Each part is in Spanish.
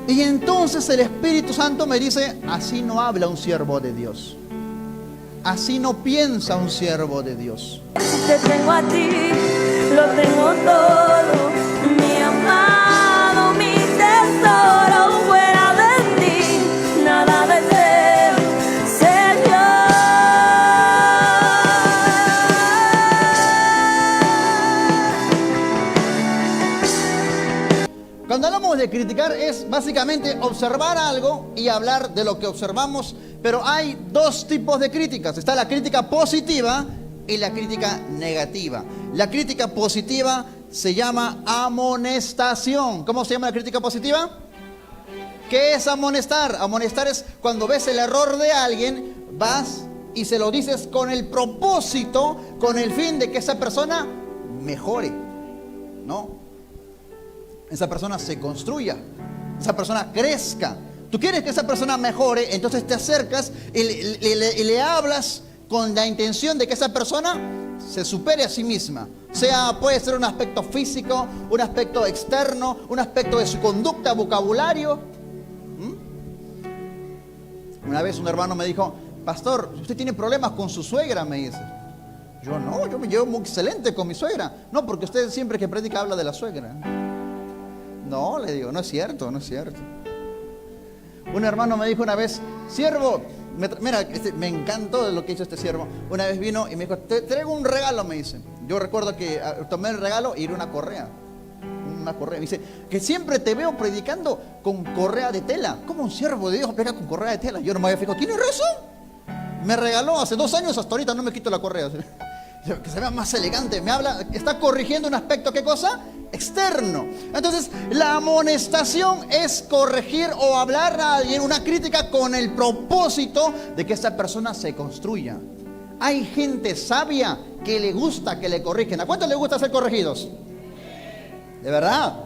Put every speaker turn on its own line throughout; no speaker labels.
Y entonces el Espíritu Santo me dice, así no habla un siervo de Dios. Así no piensa un siervo de Dios.
Te tengo a ti, lo tengo todo, mi amado, mi tesoro, fuera de ti, nada deseo, Señor.
Cuando hablamos de criticar es básicamente observar algo y hablar de lo que observamos, pero hay dos tipos de críticas. Está la crítica positiva y la crítica negativa. La crítica positiva se llama amonestación. ¿Cómo se llama la crítica positiva? ¿Qué es amonestar? Amonestar es cuando ves el error de alguien, vas y se lo dices con el propósito, con el fin de que esa persona mejore, ¿no? Esa persona se construya, esa persona crezca. Tú quieres que esa persona mejore, entonces te acercas y le hablas con la intención de que esa persona se supere a sí misma. Puede ser un aspecto físico, un aspecto externo, un aspecto de su conducta, vocabulario. Una vez un hermano me dijo, pastor, ¿usted tiene problemas con su suegra? Me dice. Yo no, yo me llevo muy excelente con mi suegra. No, porque usted siempre que predica habla de la suegra. No, le digo, no es cierto, no es cierto. Un hermano me dijo una vez, siervo, mira, me encantó lo que hizo este siervo. Una vez vino y me dijo, te traigo un regalo, me dice. Yo recuerdo que tomé el regalo y era una correa. Una correa. Me dice, que siempre te veo predicando con correa de tela. ¿Cómo un siervo de Dios predica con correa de tela? Yo no me había fijado, ¿tiene razón? Me regaló hace 2 años, hasta ahorita no me quito la correa. Que se vea más elegante. Me habla, está corrigiendo un aspecto, ¿qué cosa? Externo. Entonces, la amonestación es corregir o hablar a alguien, una crítica con el propósito de que esa persona se construya. Hay gente sabia que le gusta que le corrigen. ¿A cuántos les gusta ser corregidos? ¿De verdad?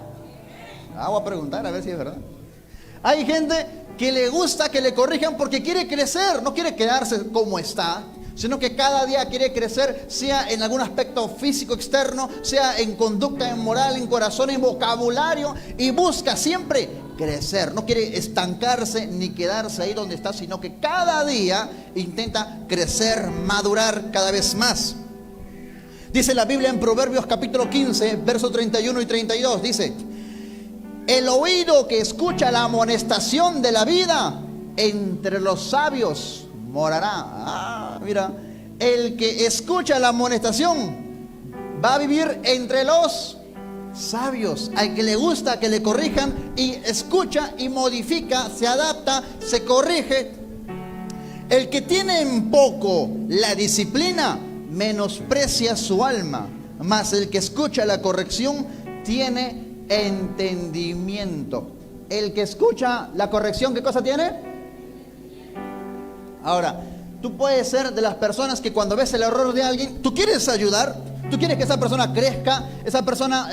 Voy a preguntar a ver si es verdad. Hay gente que le gusta que le corrijan porque quiere crecer, no quiere quedarse como está, sino que cada día quiere crecer, sea en algún aspecto físico externo, sea en conducta, en moral, en corazón, en vocabulario, y busca siempre crecer. No quiere estancarse ni quedarse ahí donde está, sino que cada día intenta crecer, madurar cada vez más. Dice la Biblia en Proverbios capítulo 15, versos 31 y 32, dice, el oído que escucha la amonestación de la vida, entre los sabios morará. Mira, el que escucha la amonestación va a vivir entre los sabios. Al que le gusta que le corrijan y escucha y modifica, se adapta, se corrige. El que tiene en poco la disciplina menosprecia su alma, mas el que escucha la corrección tiene entendimiento. El que escucha la corrección, ¿qué cosa tiene? Ahora, tú puedes ser de las personas que cuando ves el error de alguien, tú quieres ayudar, tú quieres que esa persona crezca, esa persona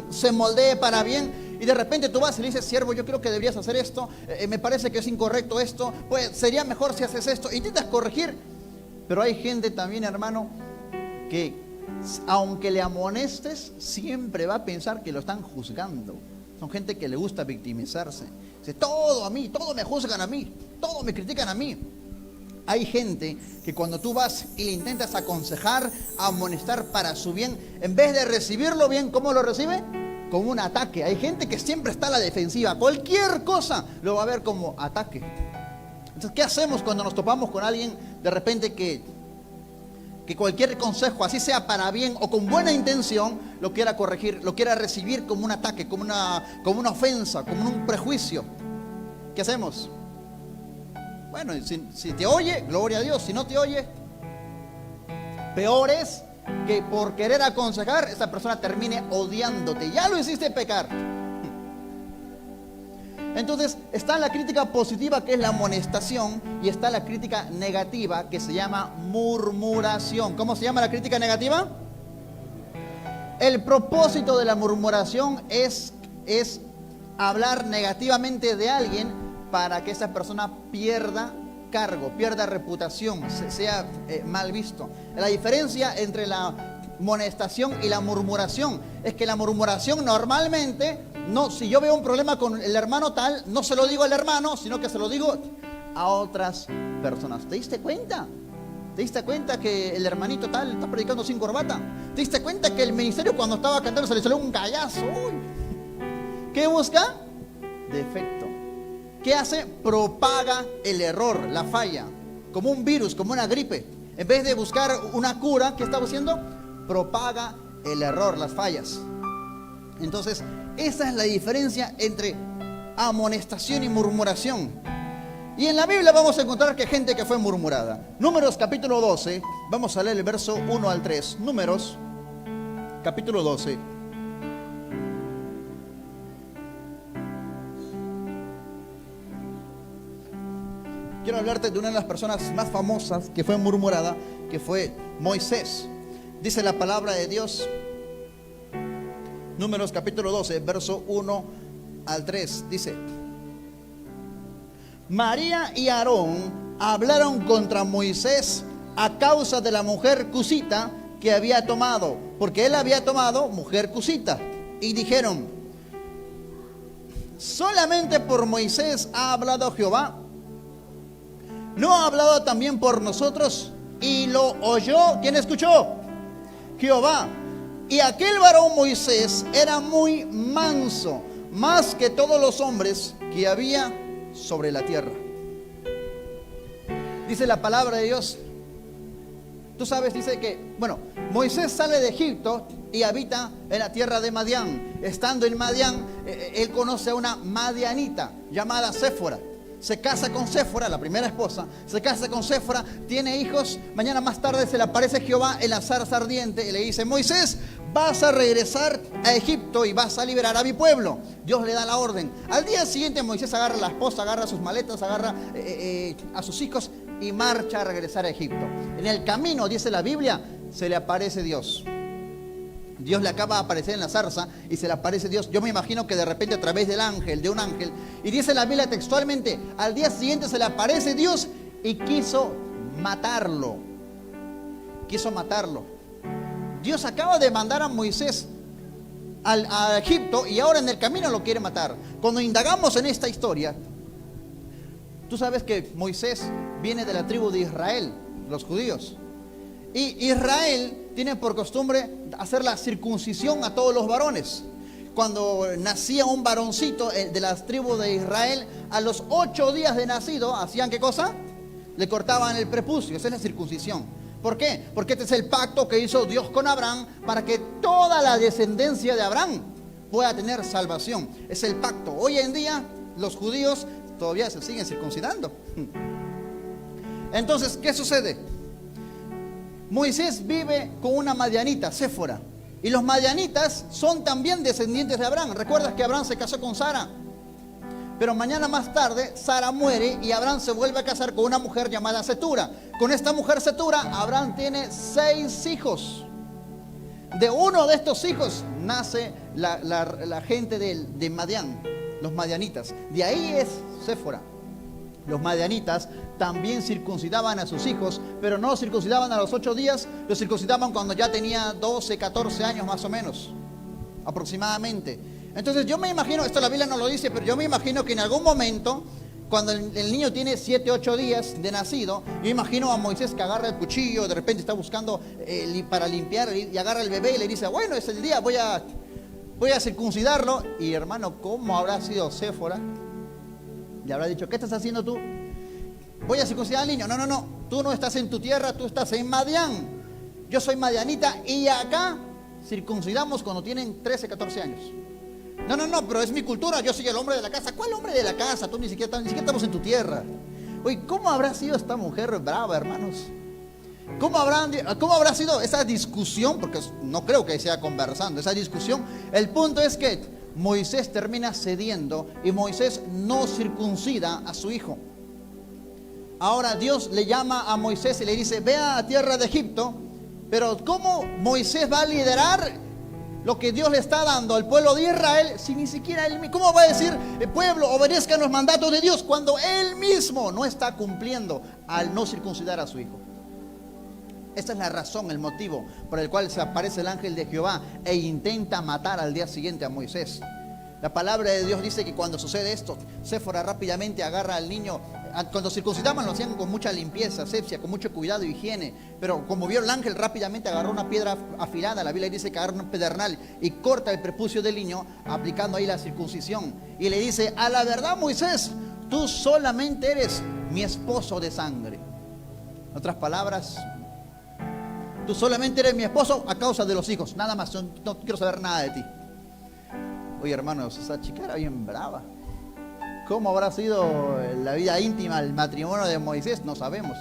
se moldee para bien, y de repente tú vas y le dices, siervo, yo creo que deberías hacer esto, me parece que es incorrecto esto, pues sería mejor si haces esto, intentas corregir. Pero hay gente también, hermano, que aunque le amonestes, siempre va a pensar que lo están juzgando. Son gente que le gusta victimizarse. Dice, todo a mí, todo me juzgan a mí, todo me critican a mí. Hay gente que cuando tú vas y le intentas aconsejar, amonestar para su bien, en vez de recibirlo bien, ¿cómo lo recibe? Como un ataque. Hay gente que siempre está a la defensiva. Cualquier cosa lo va a ver como ataque. Entonces, ¿qué hacemos cuando nos topamos con alguien de repente que cualquier consejo, así sea para bien o con buena intención, lo quiera corregir, lo quiera recibir como un ataque, como una ofensa, como un prejuicio? ¿Qué hacemos? Bueno, si te oye, gloria a Dios. Si no te oye, peor es que por querer aconsejar, esa persona termine odiándote. Ya lo hiciste pecar. Entonces, está la crítica positiva, que es la amonestación, y está la crítica negativa, que se llama murmuración. ¿Cómo se llama la crítica negativa? El propósito de la murmuración es hablar negativamente de alguien para que esa persona pierda cargo, pierda reputación, sea mal visto. La diferencia entre la amonestación y la murmuración es que la murmuración normalmente No, si yo veo un problema con el hermano tal, no se lo digo al hermano, sino que se lo digo a otras personas. ¿Te diste cuenta? ¿Te diste cuenta que el hermanito tal está predicando sin corbata? ¿Te diste cuenta que el ministerio cuando estaba cantando se le salió un gallazo? Uy. ¿Qué busca? Defecto. ¿Qué hace? Propaga el error, la falla, como un virus, como una gripe. En vez de buscar una cura, ¿qué estaba haciendo? Propaga el error, las fallas. Entonces, esa es la diferencia entre amonestación y murmuración. Y en la Biblia vamos a encontrar que gente que fue murmurada. Números capítulo 12, vamos a leer el verso 1 al 3. Números capítulo 12. Quiero hablarte de una de las personas más famosas que fue murmurada, que fue Moisés. Dice la palabra de Dios, Números capítulo 12, verso 1 al 3. Dice: María y Aarón hablaron contra Moisés a causa de la mujer cusita que había tomado, porque él había tomado mujer cusita. Y dijeron: ¿solamente por Moisés ha hablado Jehová? ¿No ha hablado también por nosotros? Y lo oyó, ¿quién escuchó? Jehová. Y aquel varón Moisés era muy manso, más que todos los hombres que había sobre la tierra. Dice la palabra de Dios. Tú sabes, dice que, Moisés sale de Egipto y habita en la tierra de Madián. Estando en Madián, él conoce a una madianita llamada Séfora. Se casa con Séfora, la primera esposa, se casa con Séfora, tiene hijos. Mañana más tarde se le aparece Jehová en la zarza ardiente y le dice: Moisés, vas a regresar a Egipto y vas a liberar a mi pueblo. Dios le da la orden. Al día siguiente Moisés agarra a la esposa, agarra sus maletas, agarra a sus hijos y marcha a regresar a Egipto. En el camino, dice la Biblia, se le aparece Dios. Dios le acaba de aparecer en la zarza y se le aparece Dios. Yo me imagino que de repente a través de un ángel. Y dice la Biblia textualmente, al día siguiente se le aparece Dios y quiso matarlo. Quiso matarlo. Dios acaba de mandar a Moisés a Egipto y ahora en el camino lo quiere matar. Cuando indagamos en esta historia, tú sabes que Moisés viene de la tribu de Israel, los judíos. Y Israel tiene por costumbre hacer la circuncisión a todos los varones. Cuando nacía un varoncito de las tribus de Israel, a los 8 días de nacido, ¿hacían qué cosa? Le cortaban el prepucio. Esa es la circuncisión. ¿Por qué? Porque este es el pacto que hizo Dios con Abraham para que toda la descendencia de Abraham pueda tener salvación. Es el pacto. Hoy en día los judíos todavía se siguen circuncidando. Entonces, ¿qué sucede? Moisés vive con una madianita, Séfora. Y los madianitas son también descendientes de Abraham. ¿Recuerdas que Abraham se casó con Sara? Pero mañana más tarde, Sara muere y Abraham se vuelve a casar con una mujer llamada Setura. Con esta mujer Setura, Abraham tiene 6 hijos. De uno de estos hijos nace la gente de Madián, los madianitas. De ahí es Séfora. Los madianitas también circuncidaban a sus hijos, pero no los circuncidaban a los 8 días, los circuncidaban cuando ya tenía 12, 14 años más o menos, aproximadamente. Entonces yo me imagino, esto la Biblia no lo dice, pero yo me imagino que en algún momento, cuando el niño tiene 7, 8 días de nacido, yo imagino a Moisés que agarra el cuchillo, de repente está buscando para limpiar y agarra el bebé y le dice: bueno, es el día, voy a circuncidarlo. Y hermano, ¿cómo habrá sido Séfora? Le habrá dicho: ¿qué estás haciendo tú? Voy a circuncidar al niño. No, tú no estás en tu tierra, tú estás en Madián. Yo soy madianita y acá circuncidamos cuando tienen 13, 14 años. No, pero es mi cultura, yo soy el hombre de la casa. ¿Cuál hombre de la casa? Tú ni siquiera estamos en tu tierra. Oye, ¿cómo habrá sido esta mujer brava, hermanos? ¿Cómo habrá sido esa discusión? Porque no creo que sea conversando, esa discusión. El punto es que Moisés termina cediendo y Moisés no circuncida a su hijo. Ahora Dios le llama a Moisés y le dice: ve a tierra de Egipto. Pero ¿cómo Moisés va a liderar lo que Dios le está dando al pueblo de Israel si ni siquiera él mismo? ¿Cómo va a decir: el pueblo obedezca los mandatos de Dios cuando él mismo no está cumpliendo al no circuncidar a su hijo? Esta es la razón, el motivo por el cual se aparece el ángel de Jehová e intenta matar al día siguiente a Moisés. La palabra de Dios dice que cuando sucede esto, Séfora rápidamente agarra al niño. Cuando circuncidaban lo hacían con mucha limpieza, asepsia, con mucho cuidado y higiene. Pero como vio el ángel, rápidamente agarró una piedra afilada. La Biblia dice que agarra un pedernal y corta el prepucio del niño, aplicando ahí la circuncisión. Y le dice: a la verdad, Moisés, tú solamente eres mi esposo de sangre. En otras palabras, tú solamente eres mi esposo a causa de los hijos. Nada más, no quiero saber nada de ti. Oye, hermanos, esa chica era bien brava. ¿Cómo habrá sido la vida íntima, el matrimonio de Moisés? No sabemos.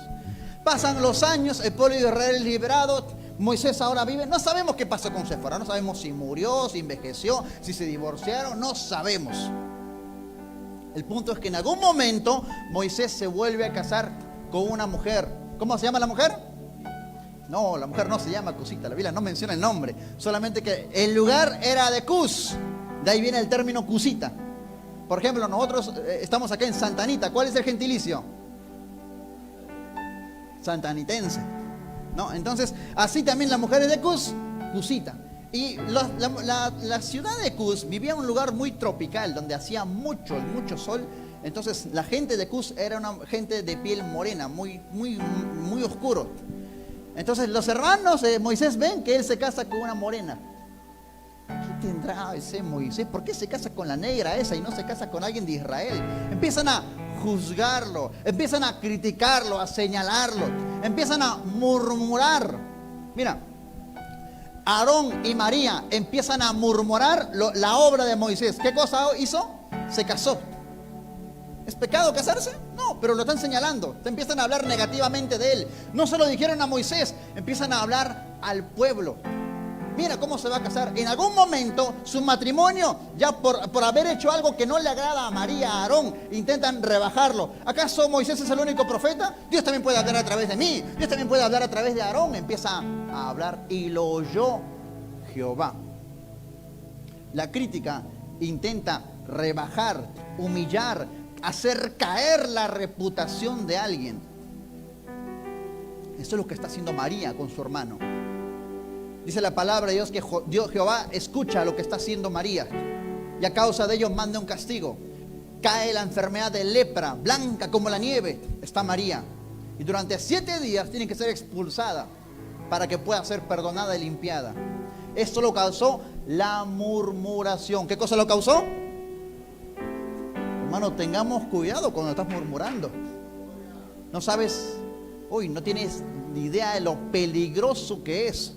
Pasan los años, el pueblo de Israel es liberado. Moisés ahora vive. No sabemos qué pasó con Séfora. No sabemos si murió, si envejeció, si se divorciaron. No sabemos. El punto es que en algún momento Moisés se vuelve a casar con una mujer. ¿Cómo se llama la mujer? No, la mujer no se llama Cusita. La Biblia no menciona el nombre. Solamente que el lugar era de Cus. De ahí viene el término Cusita. Por ejemplo, nosotros estamos acá en Santa Anita. ¿Cuál es el gentilicio? Santanitense, ¿no? Entonces, así también la mujer es de Cus, Cusita. Y la ciudad de Cus vivía en un lugar muy tropical, donde hacía mucho sol. Entonces, la gente de Cus era una gente de piel morena, muy oscuro. Entonces, los hermanos de Moisés ven que él se casa con una morena. ¿Qué tendrá ese Moisés? ¿Por qué se casa con la negra esa y no se casa con alguien de Israel? Empiezan a juzgarlo, empiezan a criticarlo, a señalarlo, empiezan a murmurar. Mira, Aarón y María empiezan a murmurar la obra de Moisés. ¿Qué cosa hizo? Se casó. ¿Es pecado casarse? No, pero lo están señalando. Te empiezan a hablar negativamente de él. No se lo dijeron a Moisés, empiezan a hablar al pueblo. Mira cómo se va a casar. En algún momento su matrimonio, ya por haber hecho algo que no le agrada a María, a Aarón, intentan rebajarlo. ¿Acaso Moisés es el único profeta? Dios también puede hablar a través de mí. Dios también puede hablar a través de Aarón. Empieza a hablar y lo oyó Jehová. La crítica intenta rebajar, humillar, hacer caer la reputación de alguien. Eso es lo que está haciendo María con su hermano. Dice la palabra de Dios que Jehová escucha lo que está haciendo María y a causa de ello manda un castigo. Cae la enfermedad de lepra, blanca como la nieve, está María. Y durante 7 días tiene que ser expulsada para que pueda ser perdonada y limpiada. Esto lo causó la murmuración. ¿Qué cosa lo causó? Hermano, tengamos cuidado cuando estás murmurando. No sabes, hoy no tienes ni idea de lo peligroso que es.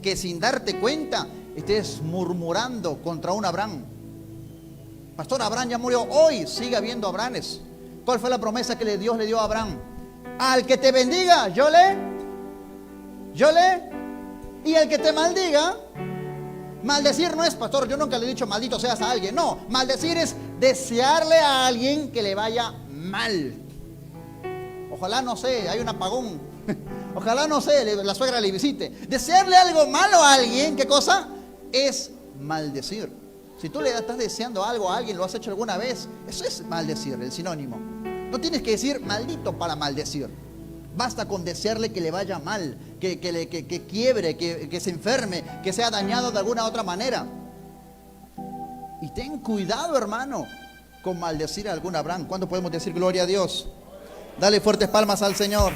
Que sin darte cuenta estés murmurando contra un Abraham. Pastor, Abraham ya murió. Hoy sigue habiendo Abrahames. ¿Cuál fue la promesa que Dios le dio a Abraham? Al que te bendiga, yo le. Y al que te maldiga. Maldecir no es, pastor, yo nunca le he dicho maldito seas a alguien. No, maldecir es desearle a alguien que le vaya mal. Ojalá, no sé, hay un apagón. Ojalá, no sé, la suegra le visite. Desearle algo malo a alguien, ¿qué cosa? Es maldecir. Si tú le estás deseando algo a alguien, lo has hecho alguna vez, eso es maldecir, el sinónimo. No tienes que decir maldito para maldecir. Basta con desearle que le vaya mal, que quiebre, que se enferme, que sea dañado de alguna otra manera. Y ten cuidado, hermano, con maldecir a algún Abraham. ¿Cuándo podemos decir gloria a Dios? Dale fuertes palmas al Señor.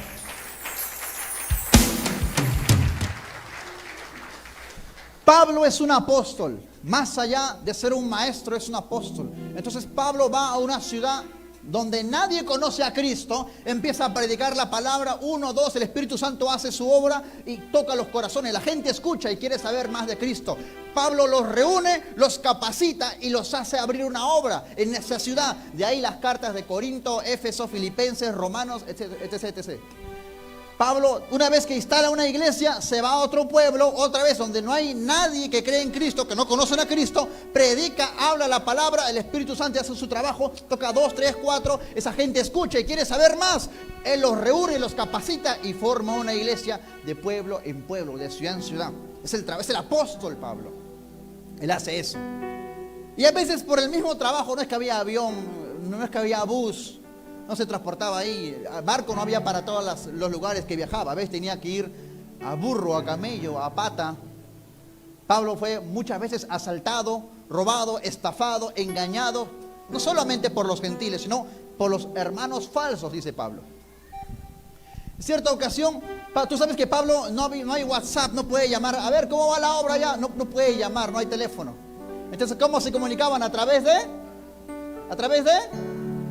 Pablo es un apóstol, más allá de ser un maestro, es un apóstol. Entonces Pablo va a una ciudad donde nadie conoce a Cristo, empieza a predicar la palabra, 1, 2, el Espíritu Santo hace su obra y toca los corazones. La gente escucha y quiere saber más de Cristo. Pablo los reúne, los capacita y los hace abrir una obra en esa ciudad. De ahí las cartas de Corinto, Éfeso, Filipenses, Romanos, etc. Pablo, una vez que instala una iglesia, se va a otro pueblo, otra vez donde no hay nadie que cree en Cristo, que no conocen a Cristo, predica, habla la palabra, el Espíritu Santo hace su trabajo, toca 2, 3, 4, esa gente escucha y quiere saber más. Él los reúne, los capacita y forma una iglesia de pueblo en pueblo, de ciudad en ciudad. Es el apóstol Pablo. Él hace eso. Y a veces por el mismo trabajo, no es que había avión, no es que había bus, no se transportaba ahí, barco no había para todos los lugares que viajaba. A veces tenía que ir a burro, a camello, a pata. Pablo fue muchas veces asaltado robado, estafado, engañado, no solamente por los gentiles, sino por los hermanos falsos, dice Pablo. En cierta ocasión, tú sabes que Pablo no hay WhatsApp, no puede llamar, a ver, ¿cómo va la obra ya? No puede llamar, no hay teléfono. Entonces, ¿cómo se comunicaban? A través de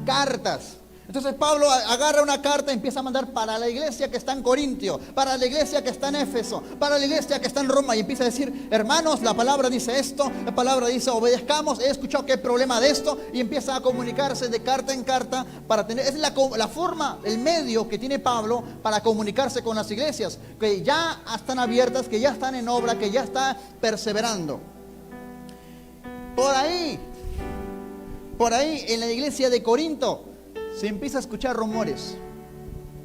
cartas. Entonces Pablo agarra una carta y empieza a mandar para la iglesia que está en Corintio, para la iglesia que está en Éfeso, para la iglesia que está en Roma, y empieza a decir: hermanos, la palabra dice esto, la palabra dice obedezcamos, he escuchado que hay problema de esto, y empieza a comunicarse de carta en carta para tener, es la forma, el medio que tiene Pablo para comunicarse con las iglesias que ya están abiertas, que ya están en obra, que ya está perseverando. Por ahí en la iglesia de Corinto se empieza a escuchar rumores.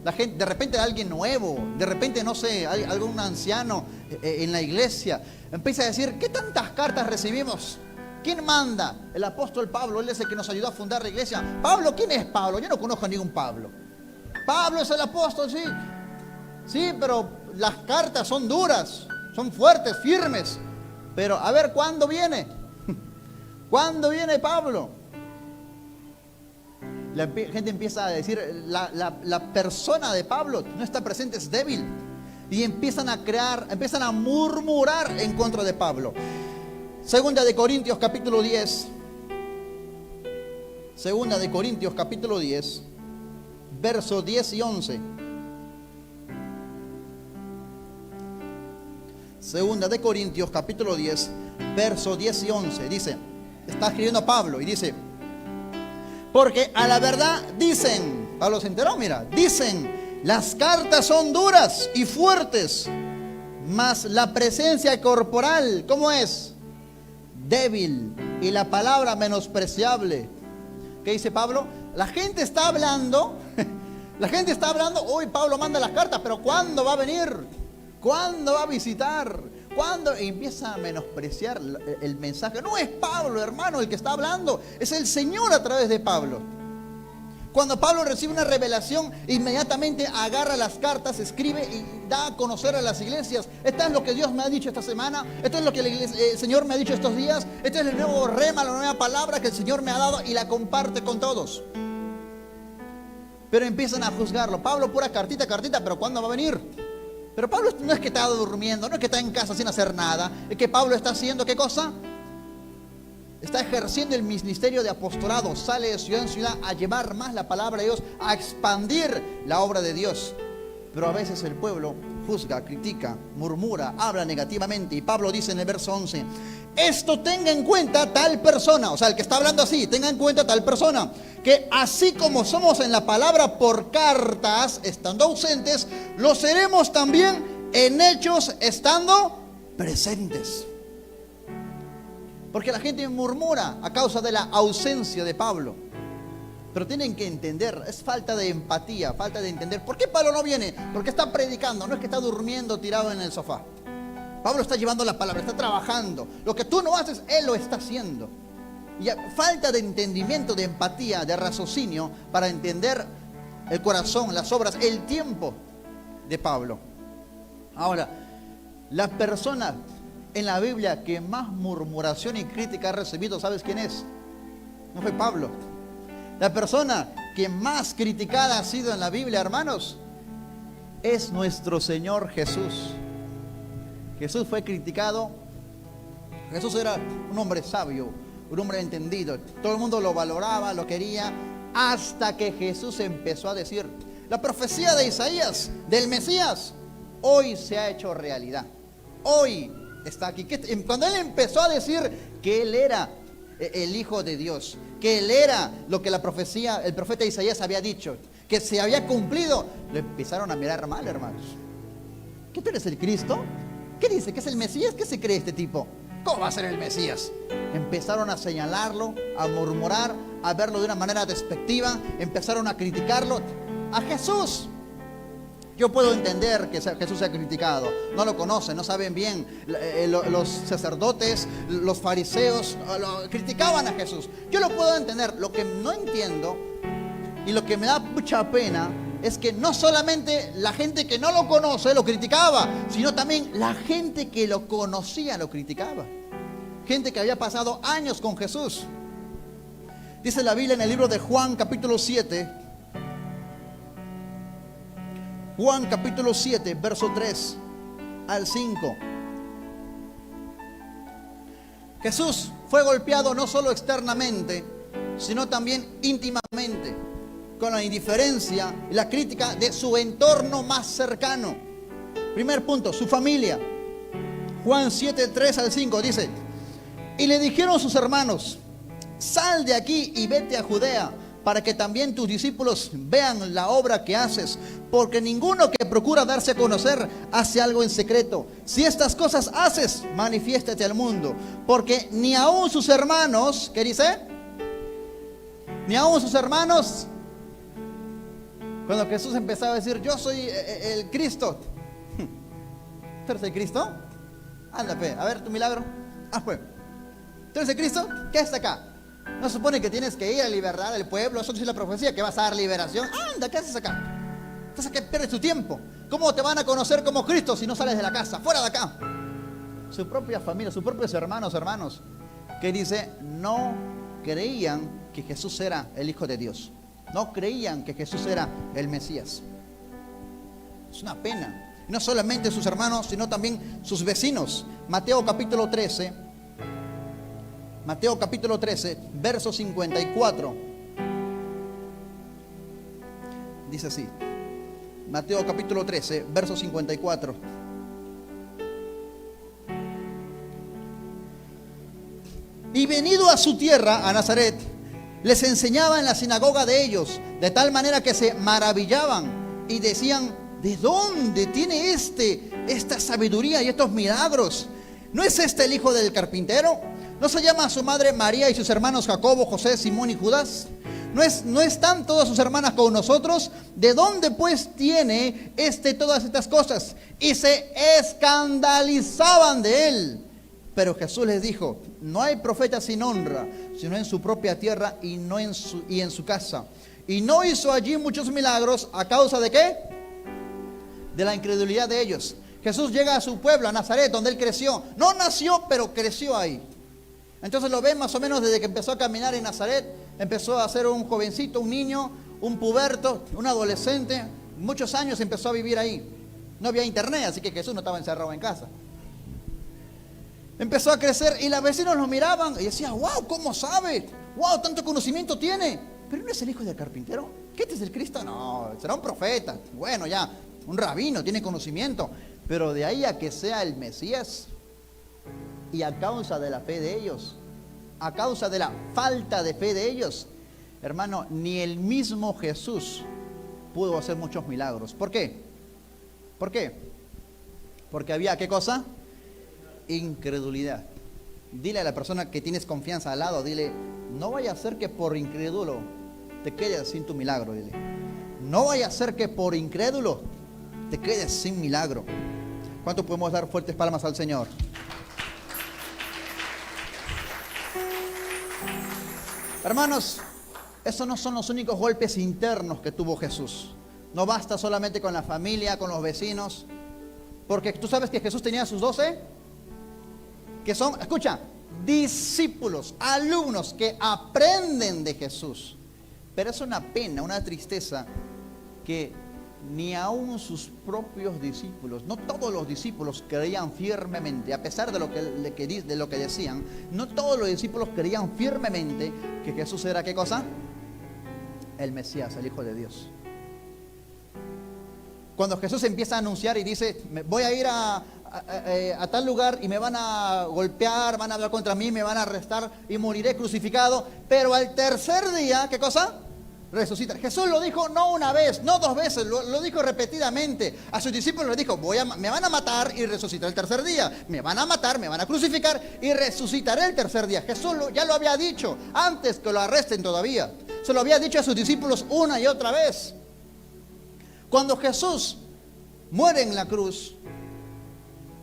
La gente, de repente alguien nuevo, de repente, no sé, algún anciano en la iglesia empieza a decir: ¿qué tantas cartas recibimos? ¿Quién manda? El apóstol Pablo, él es el que nos ayudó a fundar la iglesia. ¿Pablo? ¿Quién es Pablo? Yo no conozco a ningún Pablo. Pablo es el apóstol, sí. Sí, pero las cartas son duras, son fuertes, firmes. Pero a ver, ¿cuándo viene? ¿Cuándo viene Pablo? La gente empieza a decir: la persona de Pablo no está presente, es débil. Y empiezan a murmurar en contra de Pablo. Segunda de Corintios capítulo 10. Segunda de Corintios capítulo 10, versos 10 y 11. Segunda de Corintios capítulo 10, versos 10 y 11. Dice, está escribiendo Pablo y dice: porque a la verdad dicen, Pablo se enteró, mira, dicen, las cartas son duras y fuertes, mas la presencia corporal, ¿cómo es? Débil, y la palabra menospreciable. ¿Qué dice Pablo? La gente está hablando, hoy Pablo manda las cartas, pero ¿cuándo va a venir? ¿Cuándo va a visitar? ¿Cuándo? Y empieza a menospreciar el mensaje. No es Pablo, hermano, el que está hablando, es el Señor a través de Pablo. Cuando Pablo recibe una revelación, inmediatamente agarra las cartas, escribe y da a conocer a las iglesias: esto es lo que Dios me ha dicho esta semana, esto es lo que el Señor me ha dicho estos días, este es el nuevo rema, la nueva palabra que el Señor me ha dado, y la comparte con todos. Pero empiezan a juzgarlo. Pablo, pura cartita, pero ¿cuándo va a venir? Pero Pablo no es que está durmiendo, no es que está en casa sin hacer nada. Es que Pablo está haciendo, ¿qué cosa? Está ejerciendo el ministerio de apostolado. Sale de ciudad en ciudad a llevar más la palabra de Dios, a expandir la obra de Dios. Pero a veces el pueblo juzga, critica, murmura, habla negativamente. Y Pablo dice en el verso 11: esto tenga en cuenta tal persona. O sea, el que está hablando así, tenga en cuenta tal persona, que así como somos en la palabra por cartas, estando ausentes, lo seremos también en hechos, estando presentes. Porque la gente murmura a causa de la ausencia de Pablo. Pero tienen que entender, es falta de empatía, falta de entender. ¿Por qué Pablo no viene? Porque está predicando, no es que está durmiendo tirado en el sofá. Pablo está llevando la palabra, está trabajando. Lo que tú no haces, él lo está haciendo. Y falta de entendimiento, de empatía, de raciocinio para entender el corazón, las obras, el tiempo de Pablo. Ahora, la persona en la Biblia que más murmuración y crítica ha recibido, ¿sabes quién es? No fue Pablo. La persona que más criticada ha sido en la Biblia, hermanos, es nuestro Señor Jesús. Jesús fue criticado. Jesús era un hombre sabio, un hombre entendido. Todo el mundo lo valoraba, lo quería, hasta que Jesús empezó a decir: la profecía de Isaías, del Mesías, hoy se ha hecho realidad. Hoy está aquí. Cuando él empezó a decir que él era el Hijo de Dios, que él era lo que la profecía, el profeta Isaías había dicho, que se había cumplido, lo empezaron a mirar mal, hermanos. ¿Qué tú eres el Cristo? ¿Qué dice? ¿Que es el Mesías? ¿Qué se cree este tipo? ¿Cómo va a ser el Mesías? Empezaron a señalarlo, a murmurar, a verlo de una manera despectiva, empezaron a criticarlo. A Jesús, yo puedo entender que Jesús sea criticado. No lo conocen, no saben bien. Los sacerdotes, los fariseos criticaban a Jesús. Yo lo puedo entender. Lo que no entiendo y lo que me da mucha pena es que no solamente la gente que no lo conoce lo criticaba, sino también la gente que lo conocía lo criticaba. gente que había pasado años con Jesús. Dice la Biblia en el libro de Juan capítulo 7, Juan capítulo 7, verso 3 al 5. Jesús fue golpeado no solo externamente, sino también íntimamente, con la indiferencia y la crítica de su entorno más cercano. Primer punto, su familia. Juan 7, 3 al 5 dice: y le dijeron sus hermanos: sal de aquí y vete a Judea, para que también tus discípulos vean la obra que haces, porque ninguno que procura darse a conocer hace algo en secreto. Si estas cosas haces, manifiéstate al mundo, porque ni aun sus hermanos, ¿qué dice? Ni aun sus hermanos, cuando Jesús empezaba a decir: yo soy el Cristo. ¿Tú eres el Cristo? Anda, fe, a ver tu milagro. Pues, ¿tú eres el Cristo? ¿Qué es acá? No se supone que tienes que ir a liberar al pueblo. Eso dice la profecía, que vas a dar liberación. Anda, ¿qué haces acá? Estás acá, pierdes tu tiempo. ¿Cómo te van a conocer como Cristo si no sales de la casa? ¡Fuera de acá! Su propia familia, sus propios hermanos, que dice, no creían que Jesús era el Hijo de Dios. No creían que Jesús era el Mesías. Es una pena. No solamente sus hermanos, sino también sus vecinos. Mateo capítulo 13, verso 54. Dice así. Mateo capítulo 13, verso 54. Y venido a su tierra, a Nazaret, les enseñaba en la sinagoga de ellos, de tal manera que se maravillaban y decían: ¿de dónde tiene esta sabiduría y estos milagros? ¿No es este el hijo del carpintero? ¿No se llama su madre María y sus hermanos Jacobo, José, Simón y Judas? ¿No están todas sus hermanas con nosotros? ¿De dónde pues tiene todas estas cosas? Y se escandalizaban de él. Pero Jesús les dijo: no hay profeta sin honra, sino en su propia tierra y en su casa. Y no hizo allí muchos milagros, ¿a causa de qué? De la incredulidad de ellos. Jesús llega a su pueblo, a Nazaret, donde él creció. No nació, pero creció ahí. Entonces lo ven más o menos desde que empezó a caminar en Nazaret. Empezó a ser un jovencito, un niño, un puberto, un adolescente. Muchos años empezó a vivir ahí. No había internet, así que Jesús no estaba encerrado en casa. Empezó a crecer y los vecinos lo miraban y decían: wow, ¿cómo sabe? Wow, tanto conocimiento tiene. ¿Pero no es el hijo del carpintero? ¿Qué es el Cristo? No, será un profeta. Bueno, ya, un rabino, tiene conocimiento. Pero de ahí a que sea el Mesías, y a causa de la fe de ellos, a causa de la falta de fe de ellos, hermano, ni el mismo Jesús pudo hacer muchos milagros. ¿Por qué? ¿Por qué? Porque había, ¿qué cosa? Incredulidad. Dile a la persona que tienes confianza al lado, dile: no vaya a ser que por incrédulo te quedes sin tu milagro. Dile: no vaya a ser que por incrédulo te quedes sin milagro. ¿Cuánto podemos dar fuertes palmas al Señor? Hermanos, esos no son los únicos golpes internos que tuvo Jesús. No basta solamente con la familia, con los vecinos, porque tú sabes que Jesús tenía a sus 12, que son, escucha, discípulos, alumnos que aprenden de Jesús. Pero es una pena, una tristeza, que ni aún sus propios discípulos, no todos los discípulos creían firmemente, a pesar de lo que decían, no todos los discípulos creían firmemente que Jesús era, ¿qué cosa? El Mesías, el Hijo de Dios. Cuando Jesús empieza a anunciar y dice: voy a ir a tal lugar y me van a golpear, van a hablar contra mí, me van a arrestar y moriré crucificado, pero al tercer día, ¿qué cosa? Resucita. Jesús lo dijo no una vez, no dos veces, lo dijo repetidamente. A sus discípulos les dijo: me van a matar y resucitaré el tercer día. Me van a matar, me van a crucificar y resucitaré el tercer día. Jesús ya lo había dicho antes que lo arresten todavía. Se lo había dicho a sus discípulos una y otra vez. Cuando Jesús muere en la cruz,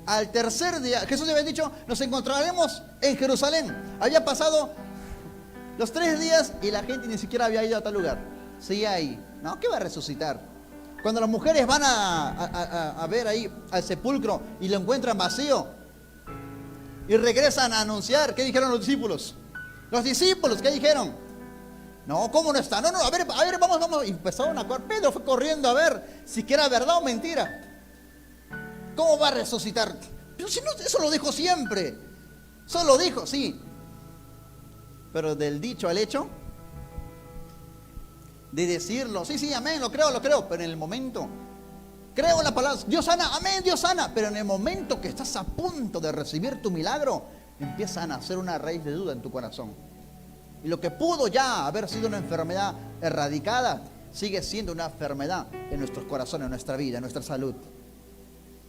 al tercer día, Jesús había dicho: nos encontraremos en Jerusalén. Había pasado los 3 días y la gente ni siquiera había ido a tal lugar. Seguía ahí. No, ¿qué va a resucitar? Cuando las mujeres van a ver ahí al sepulcro y lo encuentran vacío, y regresan a anunciar. ¿Qué dijeron los discípulos? Los discípulos, ¿qué dijeron? No, ¿cómo no está? No, a ver, vamos. Y empezaron a correr. Pedro fue corriendo a ver si que era verdad o mentira. ¿Cómo va a resucitar? Pero si no, eso lo dijo siempre. Solo dijo, sí. Pero del dicho al hecho, de decirlo, sí, amén, lo creo. Pero en el momento, creo en la palabra, Dios sana, amén, Dios sana. Pero en el momento que estás a punto de recibir tu milagro, empieza a nacer una raíz de duda en tu corazón. Y lo que pudo ya haber sido una enfermedad erradicada, sigue siendo una enfermedad en nuestros corazones, en nuestra vida, en nuestra salud.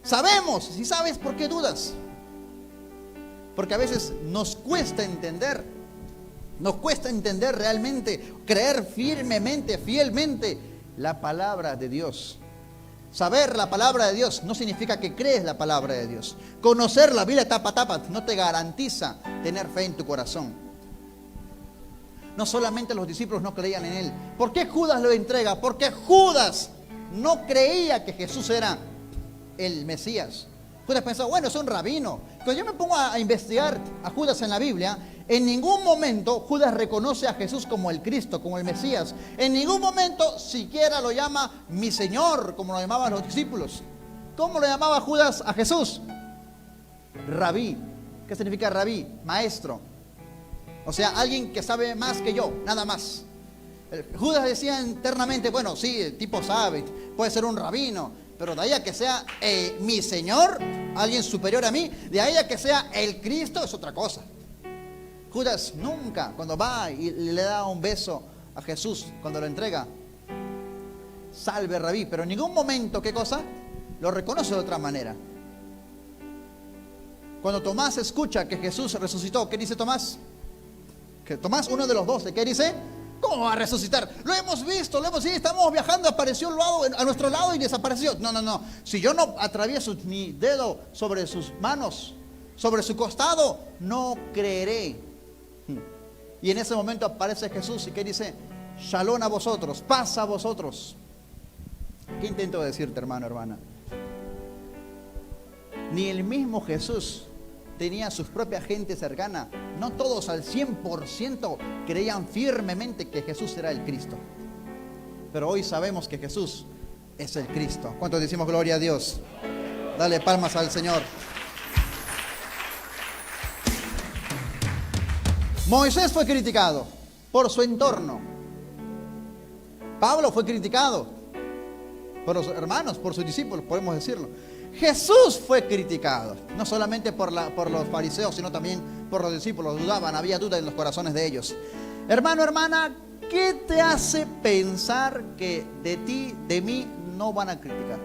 Sabemos, si sabes por qué dudas. Porque a veces nos cuesta entender realmente, creer firmemente, fielmente la palabra de Dios. Saber la palabra de Dios no significa que crees la palabra de Dios. Conocer la Biblia tapa no te garantiza tener fe en tu corazón. No solamente los discípulos no creían en Él. ¿Por qué Judas lo entrega? Porque Judas no creía que Jesús era el Mesías. Judas pensaba, bueno, es un rabino. Cuando yo me pongo a investigar a Judas en la Biblia, en ningún momento Judas reconoce a Jesús como el Cristo, como el Mesías. En ningún momento siquiera lo llama mi Señor, como lo llamaban los discípulos. ¿Cómo lo llamaba Judas a Jesús? Rabí. ¿Qué significa rabí? Maestro. O sea, alguien que sabe más que yo, nada más. Judas decía internamente, bueno, sí, el tipo sabe, puede ser un rabino, pero de ahí a que sea mi Señor, alguien superior a mí, de ahí a que sea el Cristo, es otra cosa. Judas nunca, cuando va y le da un beso a Jesús, cuando lo entrega, salve rabí, pero en ningún momento, ¿qué cosa? Lo reconoce de otra manera. Cuando Tomás escucha que Jesús resucitó, ¿qué dice Tomás? Que Tomás, uno de los 12, ¿qué dice? ¿Cómo va a resucitar? Lo hemos visto, estamos viajando, apareció a nuestro lado y desapareció. No. Si yo no atravieso mi dedo sobre sus manos, sobre su costado, no creeré. Y en ese momento aparece Jesús y ¿qué dice? Shalom a vosotros, paz a vosotros. ¿Qué intento decirte, hermano, hermana? Ni el mismo Jesús tenía sus propias gente cercana. No todos al 100% creían firmemente que Jesús era el Cristo. Pero hoy sabemos que Jesús es el Cristo. ¿Cuántos decimos gloria a Dios? Dale palmas al Señor. Moisés fue criticado por su entorno. Pablo fue criticado por los hermanos, por sus discípulos, podemos decirlo. Jesús fue criticado, no solamente por los fariseos, sino también por los discípulos. Dudaban, había duda en los corazones de ellos. Hermano, hermana, ¿qué te hace pensar que de ti, de mí, no van a criticar?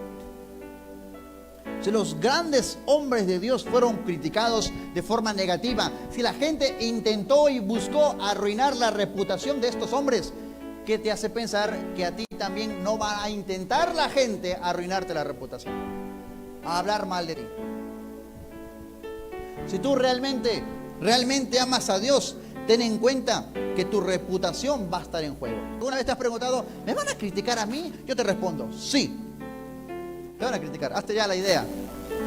Si los grandes hombres de Dios fueron criticados de forma negativa, si la gente intentó y buscó arruinar la reputación de estos hombres, ¿qué te hace pensar que a ti también no va a intentar la gente arruinarte la reputación? A hablar mal de ti. Si tú realmente amas a Dios, ten en cuenta que tu reputación va a estar en juego. ¿Alguna vez te has preguntado, ¿me van a criticar a mí? Yo te respondo, sí. Te van a criticar, hazte ya la idea.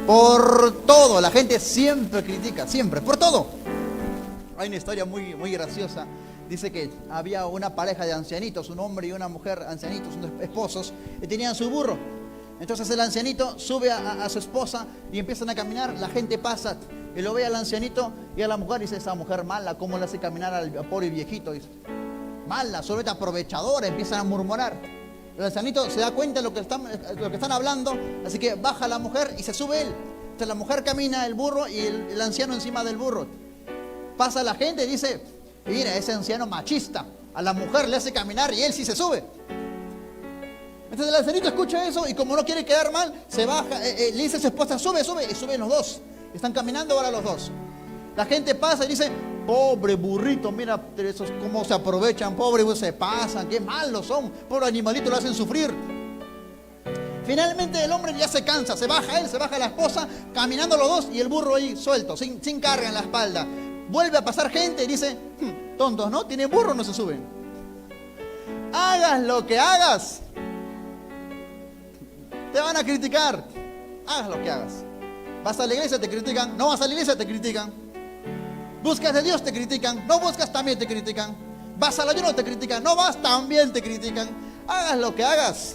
Por todo, la gente siempre critica, siempre, por todo. Hay una historia muy, muy graciosa. Dice que había una pareja de ancianitos, un hombre y una mujer ancianitos, unos esposos, y tenían su burro. Entonces el ancianito sube a su esposa y empiezan a caminar. La gente pasa y lo ve al ancianito y a la mujer. Dice, esa mujer mala, ¿cómo le hace caminar al pobre viejito? Dice, mala, solamente aprovechadora. Empiezan a murmurar. El ancianito se da cuenta de lo que están hablando, así que baja la mujer y se sube él. Entonces la mujer camina, el burro y el anciano encima del burro. Pasa la gente y dice, mira, ese anciano machista, a la mujer le hace caminar y él sí se sube. Entonces el ancianito escucha eso y como no quiere quedar mal, se baja, le dice a su esposa, sube, y suben los dos. Están caminando ahora los dos. La gente pasa y dice, pobre burrito, mira esos cómo se aprovechan, pobre, se pasan, qué malos son, pobre animalito, lo hacen sufrir. Finalmente el hombre ya se cansa, se baja él, se baja la esposa, caminando los dos y el burro ahí suelto, sin carga en la espalda. Vuelve a pasar gente y dice, tontos, ¿no? Tienen burro, no se suben. Hagas lo que hagas, te van a criticar. Hagas lo que hagas. Vas a la iglesia, te critican. No vas a la iglesia, te critican. Buscas de Dios, te critican. No buscas, también te critican. Vas al ayuno, te critican. No vas, también te critican. Hagas lo que hagas.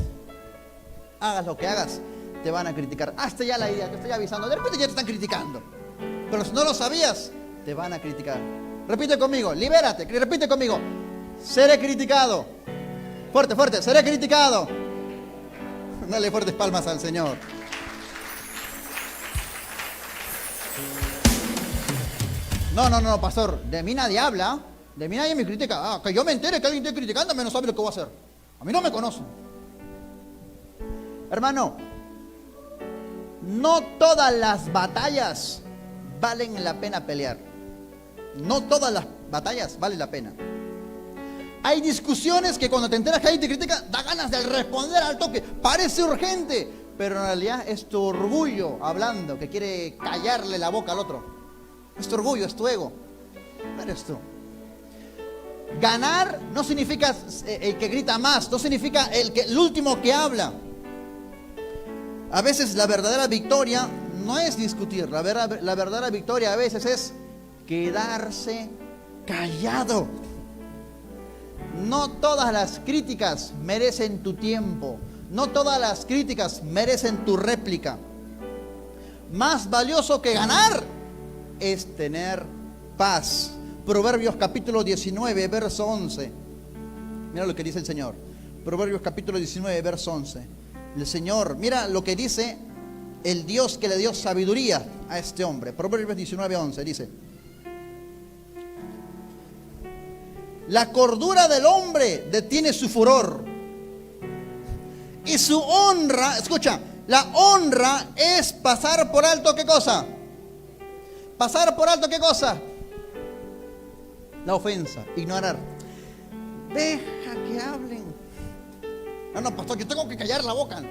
Hagas lo que hagas, te van a criticar. Hasta ya la idea, te estoy avisando. De repente ya te están criticando. Pero si no lo sabías, te van a criticar. Repite conmigo, libérate. Repite conmigo, seré criticado. Fuerte, fuerte, seré criticado. Dale fuertes palmas al Señor. No, pastor, de mí nadie habla. De mí nadie me critica. Que yo me entere que alguien esté criticándome, no sabe lo que voy a hacer. A mí no me conocen. Hermano, no todas las batallas valen la pena pelear. No todas las batallas valen la pena. Hay discusiones que cuando te enteras que alguien te critica, da ganas de responder al toque. Parece urgente, pero en realidad es tu orgullo hablando que quiere callarle la boca al otro. Es tu orgullo, es tu ego. No eres tú. Ganar no significa el que grita más, no significa el último que habla. A veces la verdadera victoria no es discutir. La verdadera victoria a veces es quedarse callado. No todas las críticas merecen tu tiempo. No todas las críticas merecen tu réplica. Más valioso que ganar es tener paz. Proverbios capítulo 19, verso 11. Mira lo que dice el Señor. Proverbios capítulo 19, verso 11. El Señor, mira lo que dice el Dios que le dio sabiduría a este hombre. Proverbios 19, 11 dice: la cordura del hombre detiene su furor, y su honra, escucha, la honra es pasar por alto, ¿qué cosa? Pasar por alto, ¿qué cosa? La ofensa, ignorar. Deja que hablen. No, pastor, yo tengo que callar la boca.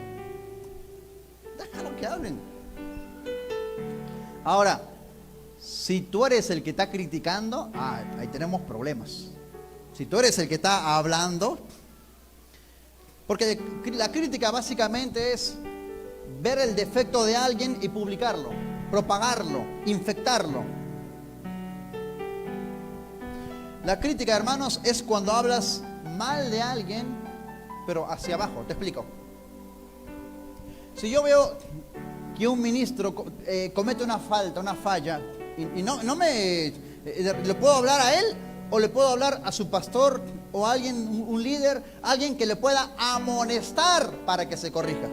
Déjalo que hablen. Ahora, si tú eres el que está criticando, ahí tenemos problemas. Si tú eres el que está hablando, porque la crítica básicamente es ver el defecto de alguien y publicarlo, propagarlo, infectarlo. La crítica, hermanos, es cuando hablas mal de alguien, pero hacia abajo. Te explico. Si yo veo que un ministro comete una falta, una falla, y le puedo hablar a él, o le puedo hablar a su pastor, o a alguien, un líder, alguien que le pueda amonestar para que se corrija.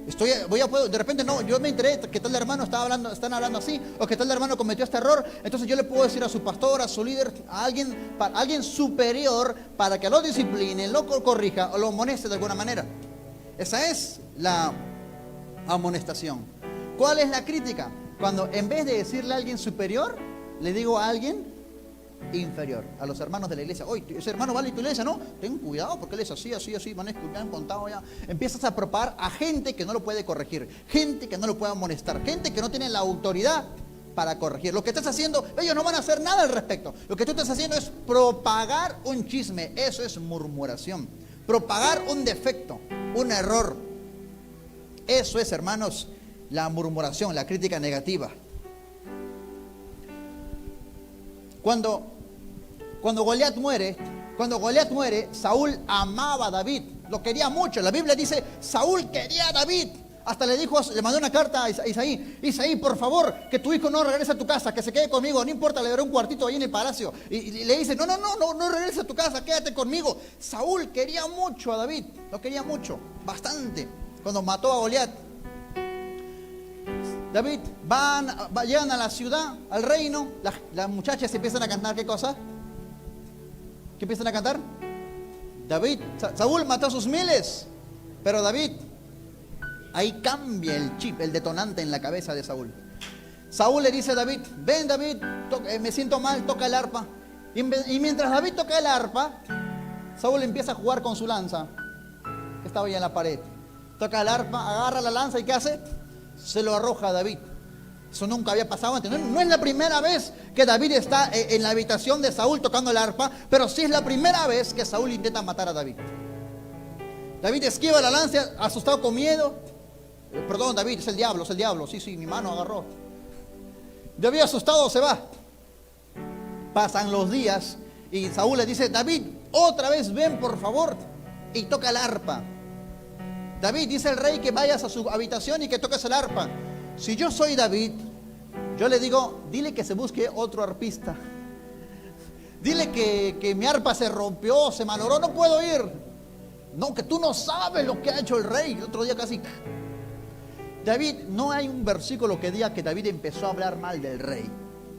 De repente no, yo me enteré que tal hermano están hablando así, o que tal hermano cometió este error, entonces yo le puedo decir a su pastor, a su líder, a alguien superior, para que lo discipline, lo corrija o lo amoneste de alguna manera. Esa es la amonestación. ¿Cuál es la crítica? Cuando en vez de decirle a alguien superior, le digo a alguien inferior, a los hermanos de la iglesia. Oye, ese hermano vale tu iglesia, ¿no? Ten cuidado porque él es así, van a escuchar en contado ya. Empiezas a propagar a gente que no lo puede corregir, gente que no lo puede amonestar, gente que no tiene la autoridad para corregir. Lo que estás haciendo, ellos no van a hacer nada al respecto. Lo que tú estás haciendo es propagar un chisme. Eso es murmuración. Propagar un defecto, un error. Eso es, hermanos, la murmuración, la crítica negativa. Cuando Goliat muere, Saúl amaba a David, lo quería mucho. La Biblia dice, Saúl quería a David. Hasta le mandó una carta a Isaí: Isaí, por favor, que tu hijo no regrese a tu casa, que se quede conmigo, no importa, le daré un cuartito ahí en el palacio. Y le dice, no regrese a tu casa, quédate conmigo. Saúl quería mucho a David, lo quería mucho, bastante. Cuando mató a Goliat, David, llegan a la ciudad, al reino, las muchachas empiezan a cantar, ¿qué cosa? ¿Qué empiezan a cantar? Saúl mató a sus miles, pero David, ahí cambia el chip, el detonante en la cabeza de Saúl. Saúl le dice a David: ven David, me siento mal, toca el arpa. Y mientras David toca el arpa, Saúl empieza a jugar con su lanza, que estaba ahí en la pared. Toca el arpa, agarra la lanza y ¿qué hace? Se lo arroja a David. Eso nunca había pasado antes. No es la primera vez que David está en la habitación de Saúl tocando el arpa, pero sí es la primera vez que Saúl intenta matar a David. David esquiva la lanza, asustado, con miedo. Perdón, David, es el diablo. Sí, mi mano agarró. David asustado se va. Pasan los días y Saúl le dice: David, otra vez ven por favor, y toca el arpa. David, dice el rey que vayas a su habitación y que toques el arpa. Si yo soy David, yo le digo: dile que se busque otro arpista. Dile que mi arpa se rompió, se malogró, no puedo ir. No, que tú no sabes lo que ha hecho el rey. El otro día casi... David, no hay un versículo que diga que David empezó a hablar mal del rey.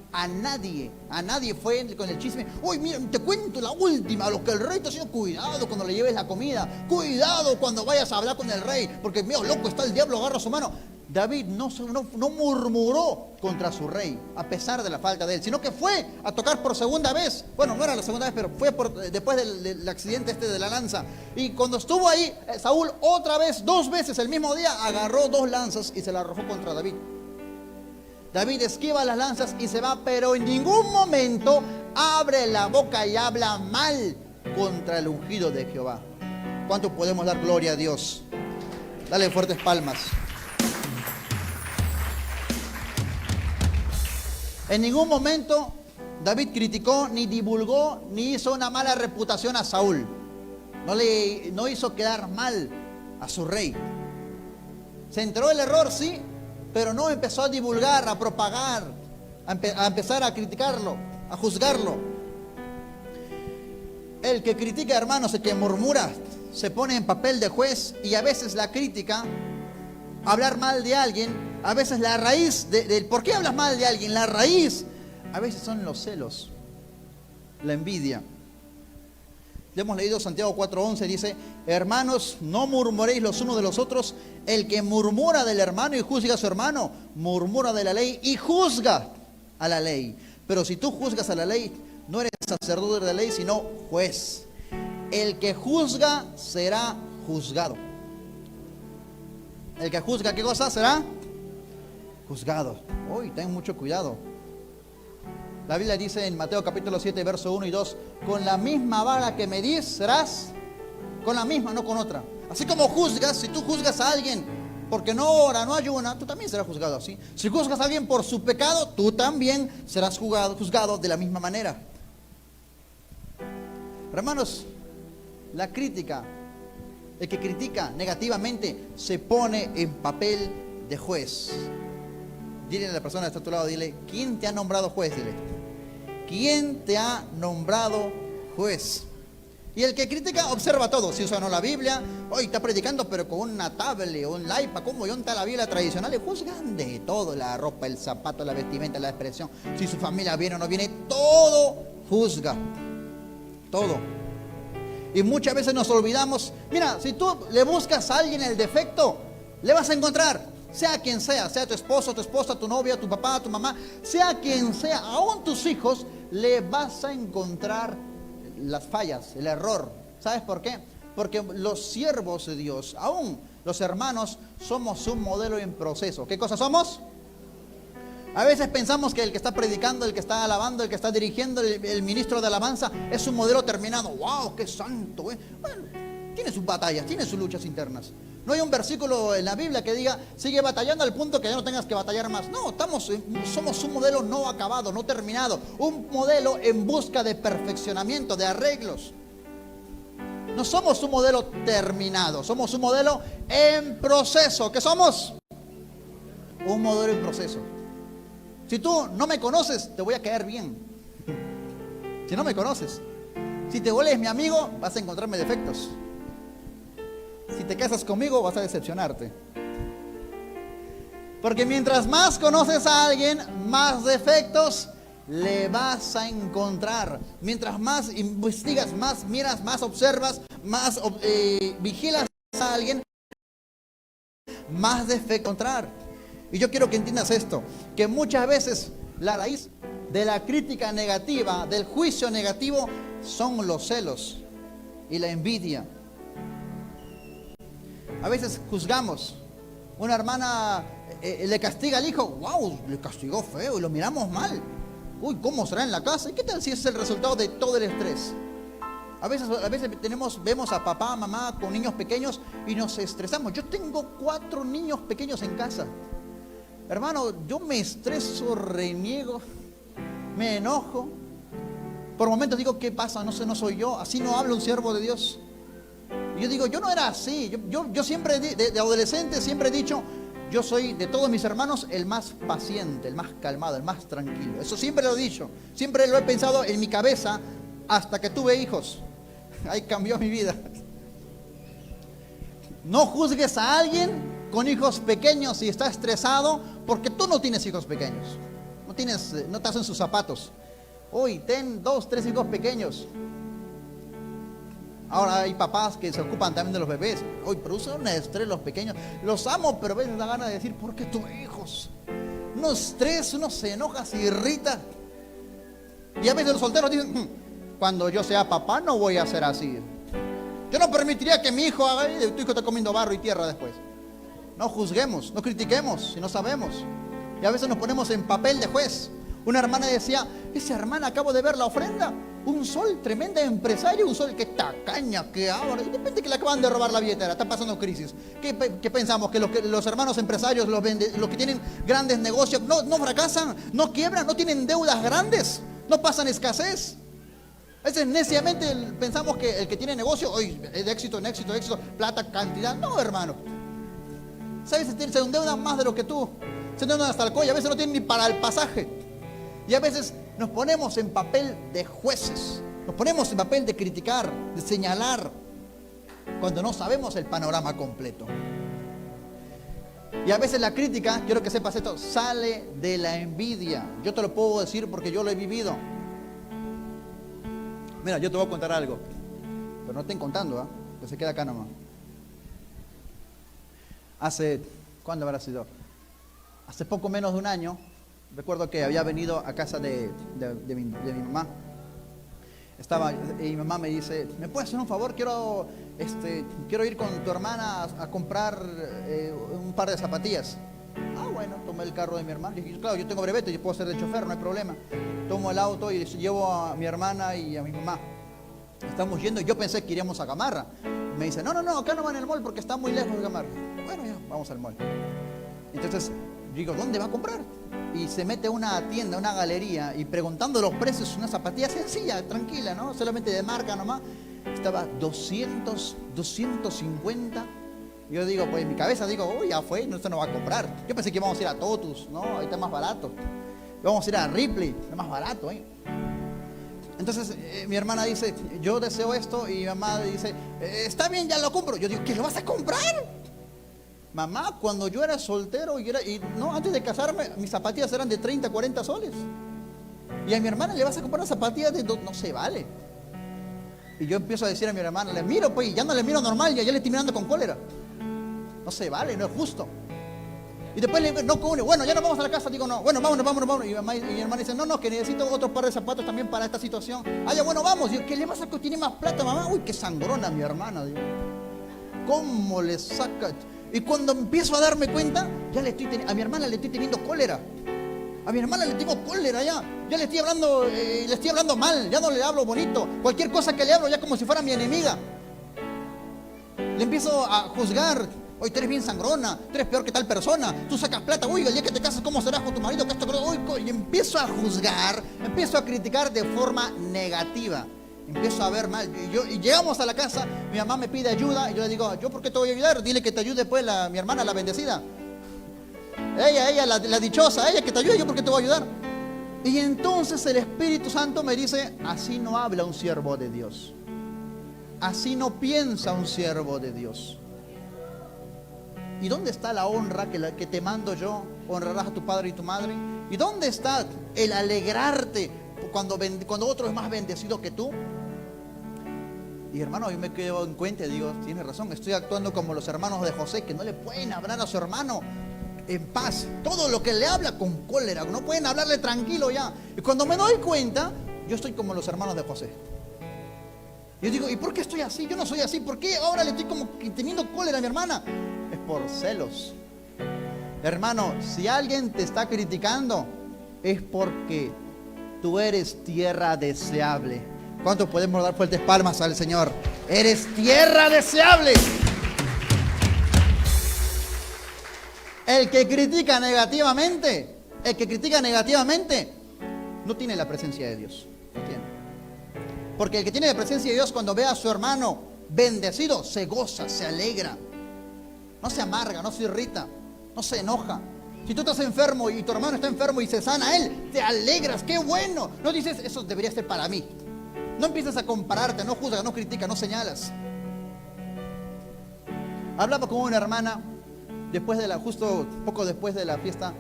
A nadie fue con el chisme: uy, mira, te cuento la última, lo que el rey está haciendo. Cuidado cuando le lleves la comida, cuidado cuando vayas a hablar con el rey, porque mío, loco está el diablo, agarra su mano. David no murmuró contra su rey, a pesar de la falta de él, sino que fue a tocar por segunda vez. Bueno, no era la segunda vez, pero fue después del accidente de la lanza. Y cuando estuvo ahí, Saúl otra vez, 2 veces el mismo día, agarró 2 lanzas y se las arrojó contra David. David esquiva las lanzas y se va, pero en ningún momento abre la boca y habla mal contra el ungido de Jehová. ¿Cuánto podemos dar gloria a Dios? Dale fuertes palmas. En ningún momento David criticó, ni divulgó, ni hizo una mala reputación a Saúl. No hizo quedar mal a su rey. Se enteró del error, sí, pero no empezó a divulgar, a propagar, a empezar a criticarlo, a juzgarlo. El que critica, hermanos, el que murmura, se pone en papel de juez, y a veces la crítica, hablar mal de alguien, a veces la raíz del por qué hablas mal de alguien, la raíz, a veces son los celos, la envidia. Le hemos leído Santiago 4:11, dice: hermanos, no murmuréis los unos de los otros. El que murmura del hermano y juzga a su hermano, murmura de la ley y juzga a la ley. Pero si tú juzgas a la ley, no eres sacerdote de la ley, sino juez. El que juzga será juzgado. El que juzga, ¿qué cosa será? Juzgado. Uy, ten mucho cuidado. La Biblia dice en Mateo capítulo 7, verso 1 y 2: con la misma vara que medís serás, con la misma, no con otra. Así como juzgas, si tú juzgas a alguien porque no ora, no ayuna, tú también serás juzgado así. Si juzgas a alguien por su pecado, tú también serás juzgado de la misma manera. Hermanos, la crítica, el que critica negativamente, se pone en papel de juez. Dile a la persona que está a tu lado, dile: ¿quién te ha nombrado juez? Dile: ¿quién te ha nombrado juez? Y el que critica observa todo. Si usa o no la Biblia, hoy está predicando pero con una tablet o un iPad, como yo está la Biblia tradicional, y juzgan de todo: la ropa, el zapato, la vestimenta, la expresión, si su familia viene o no viene, todo juzga, todo. Y muchas veces nos olvidamos. Mira, si tú le buscas a alguien el defecto, le vas a encontrar. Sea quien sea tu esposo, tu esposa, tu novia, tu papá, tu mamá, sea quien sea, aún tus hijos, le vas a encontrar las fallas, el error. ¿Sabes por qué? Porque los siervos de Dios, aún los hermanos, somos un modelo en proceso. ¿Qué cosa somos? A veces pensamos que el que está predicando, el que está alabando, el que está dirigiendo, el ministro de alabanza, es un modelo terminado. ¡Wow! ¡Qué santo! Bueno, tiene sus batallas, tiene sus luchas internas. No hay un versículo en la Biblia que diga: sigue batallando al punto que ya no tengas que batallar más. No, somos un modelo no acabado, no terminado. Un modelo en busca de perfeccionamiento, de arreglos. No somos un modelo terminado, somos un modelo en proceso. ¿Qué somos? Un modelo en proceso. Si tú no me conoces, te voy a caer bien. Si no me conoces. Si te vuelves mi amigo, vas a encontrarme defectos. Si te casas conmigo, vas a decepcionarte. Porque mientras más conoces a alguien, más defectos le vas a encontrar. Mientras más investigas, más miras, más observas, más vigilas a alguien, más defectos encontrar. Y yo quiero que entiendas esto, que muchas veces la raíz de la crítica negativa, del juicio negativo, son los celos y la envidia. A veces juzgamos. Una hermana le castiga al hijo. ¡Wow! Le castigó feo y lo miramos mal. Uy, ¿cómo será en la casa? ¿Y qué tal si es el resultado de todo el estrés? A veces vemos a papá, mamá con niños pequeños y nos estresamos. Yo tengo 4 niños pequeños en casa. Hermano, yo me estreso, reniego, me enojo. Por momentos digo, ¿qué pasa? No sé, no soy yo. Así no habla un siervo de Dios. Y yo digo, yo no era así. Yo siempre, de adolescente, siempre he dicho, yo soy de todos mis hermanos el más paciente, el más calmado, el más tranquilo. Eso siempre lo he dicho. Siempre lo he pensado en mi cabeza hasta que tuve hijos. Ahí cambió mi vida. No juzgues a alguien con hijos pequeños si está estresado, porque tú no tienes hijos pequeños. No estás en sus zapatos. Hoy ten 2, 3 hijos pequeños. Ahora hay papás que se ocupan también de los bebés. Hoy producen un estrés los pequeños. Los amo, pero a veces da ganas de decir, ¿por qué tuve hijos? Uno estrés, uno se enoja, se irrita. Y a veces los solteros dicen, cuando yo sea papá no voy a ser así. Yo no permitiría que mi hijo haga, tu hijo está comiendo barro y tierra después. No juzguemos, no critiquemos si no sabemos. Y a veces nos ponemos en papel de juez. Una hermana decía, esa hermana, acabo de ver la ofrenda. Un sol, tremenda empresario, un sol que tacaña, que ahora. Y de repente que le acaban de robar la billetera, está pasando crisis. ¿Qué pensamos? ¿Que los hermanos empresarios, los que tienen grandes negocios, no fracasan, no quiebran, no tienen deudas grandes, no pasan escasez? A veces neciamente pensamos que el que tiene negocio, hoy es de éxito en éxito, plata, cantidad. No, hermano. ¿Sabes? Se endeudan más de lo que tú. Se endeudan hasta el cuello, a veces no tienen ni para el pasaje. Y a veces nos ponemos en papel de jueces, nos ponemos en papel de criticar, de señalar, cuando no sabemos el panorama completo. Y a veces la crítica, quiero que sepas esto, sale de la envidia. Yo te lo puedo decir porque yo lo he vivido. Mira, yo te voy a contar algo, pero no estén contando, que se queda acá nomás. ¿Cuándo habrá sido? Hace poco menos de un año. Recuerdo que había venido a casa de mi mamá. Y mi mamá me dice, ¿me puedes hacer un favor? Quiero ir con tu hermana a comprar un par de zapatillas. Ah, bueno, tomé el carro de mi hermana. Y dije, claro, yo tengo brevete, yo puedo ser de chofer, no hay problema. Tomo el auto y llevo a mi hermana y a mi mamá. Estamos yendo y yo pensé que iríamos a Gamarra. Me dice, no, acá no va en el mall porque está muy lejos de Gamarra. Bueno, ya, vamos al mall. Entonces, digo, ¿dónde va a comprar? Y se mete a una tienda, una galería, y preguntando los precios, una zapatilla sencilla, tranquila, ¿no? Solamente de marca nomás. Estaba 200, 250. Yo digo, pues en mi cabeza digo, uy, ya fue, no, esto no va a comprar. Yo pensé que íbamos a ir a Totus, ¿no? Ahí está más barato. Vamos a ir a Ripley, está más barato, ¿eh? Entonces mi hermana dice, yo deseo esto, y mi mamá dice, está bien, ya lo compro. Yo digo, ¿qué lo vas a comprar? Mamá, cuando yo era soltero antes de casarme, mis zapatillas eran de 30, 40 soles. Y a mi hermana le vas a comprar unas zapatillas de no se vale. Y yo empiezo a decir a mi hermana, le miro pues, y ya no le miro normal, ya le estoy mirando con cólera. No se vale, no es justo. Y después le digo, bueno, ya nos vamos a la casa. Digo, no, bueno, vámonos. Y mi hermana dice, no, que necesito otro par de zapatos también para esta situación. Ah, ya, bueno, vamos. Digo, ¿qué le vas a que tiene más plata, mamá? Uy, qué sangrona mi hermana. Digo, ¿cómo le saca? Y cuando empiezo a darme cuenta, a mi hermana le estoy teniendo cólera. A mi hermana le tengo cólera ya. Ya le estoy hablando mal, ya no le hablo bonito. Cualquier cosa que le hablo ya como si fuera mi enemiga. Le empiezo a juzgar. Hoy tú eres bien sangrona, tú eres peor que tal persona, tú sacas plata, uy, el día que te casas, ¿cómo serás con tu marido? Y empiezo a juzgar, empiezo a criticar de forma negativa. Empiezo a ver mal. Y llegamos a la casa, mi mamá me pide ayuda, y yo le digo, ¿yo por qué te voy a ayudar? Dile que te ayude pues mi hermana, la bendecida. Ella, la dichosa, ella que te ayude, ¿yo por qué te voy a ayudar? Y entonces el Espíritu Santo me dice, así no habla un siervo de Dios. Así no piensa un siervo de Dios. ¿Y dónde está la honra que te mando yo? Honrarás a tu padre y tu madre. ¿Y dónde está el alegrarte cuando otro es más bendecido que tú? Y hermano, yo me quedo en cuenta y digo, tienes razón, estoy actuando como los hermanos de José, que no le pueden hablar a su hermano en paz. Todo lo que le habla con cólera, no pueden hablarle tranquilo ya. Y cuando me doy cuenta, yo estoy como los hermanos de José. Yo digo, ¿y por qué estoy así? Yo no soy así. ¿Por qué ahora le estoy como teniendo cólera a mi hermana? Es por celos. Hermano, si alguien te está criticando, es porque tú eres tierra deseable. ¿Cuántos podemos dar fuertes palmas al Señor? Eres tierra deseable. El que critica negativamente, no tiene la presencia de Dios. No tiene. Porque el que tiene la presencia de Dios, cuando ve a su hermano bendecido, se goza, se alegra. No se amarga, no se irrita, no se enoja. Si tú estás enfermo y tu hermano está enfermo y se sana a él, te alegras, qué bueno. No dices, eso debería ser para mí. No empiezas a compararte, no juzgas, no criticas, no señalas. Hablaba con una hermana justo poco después de la fiesta,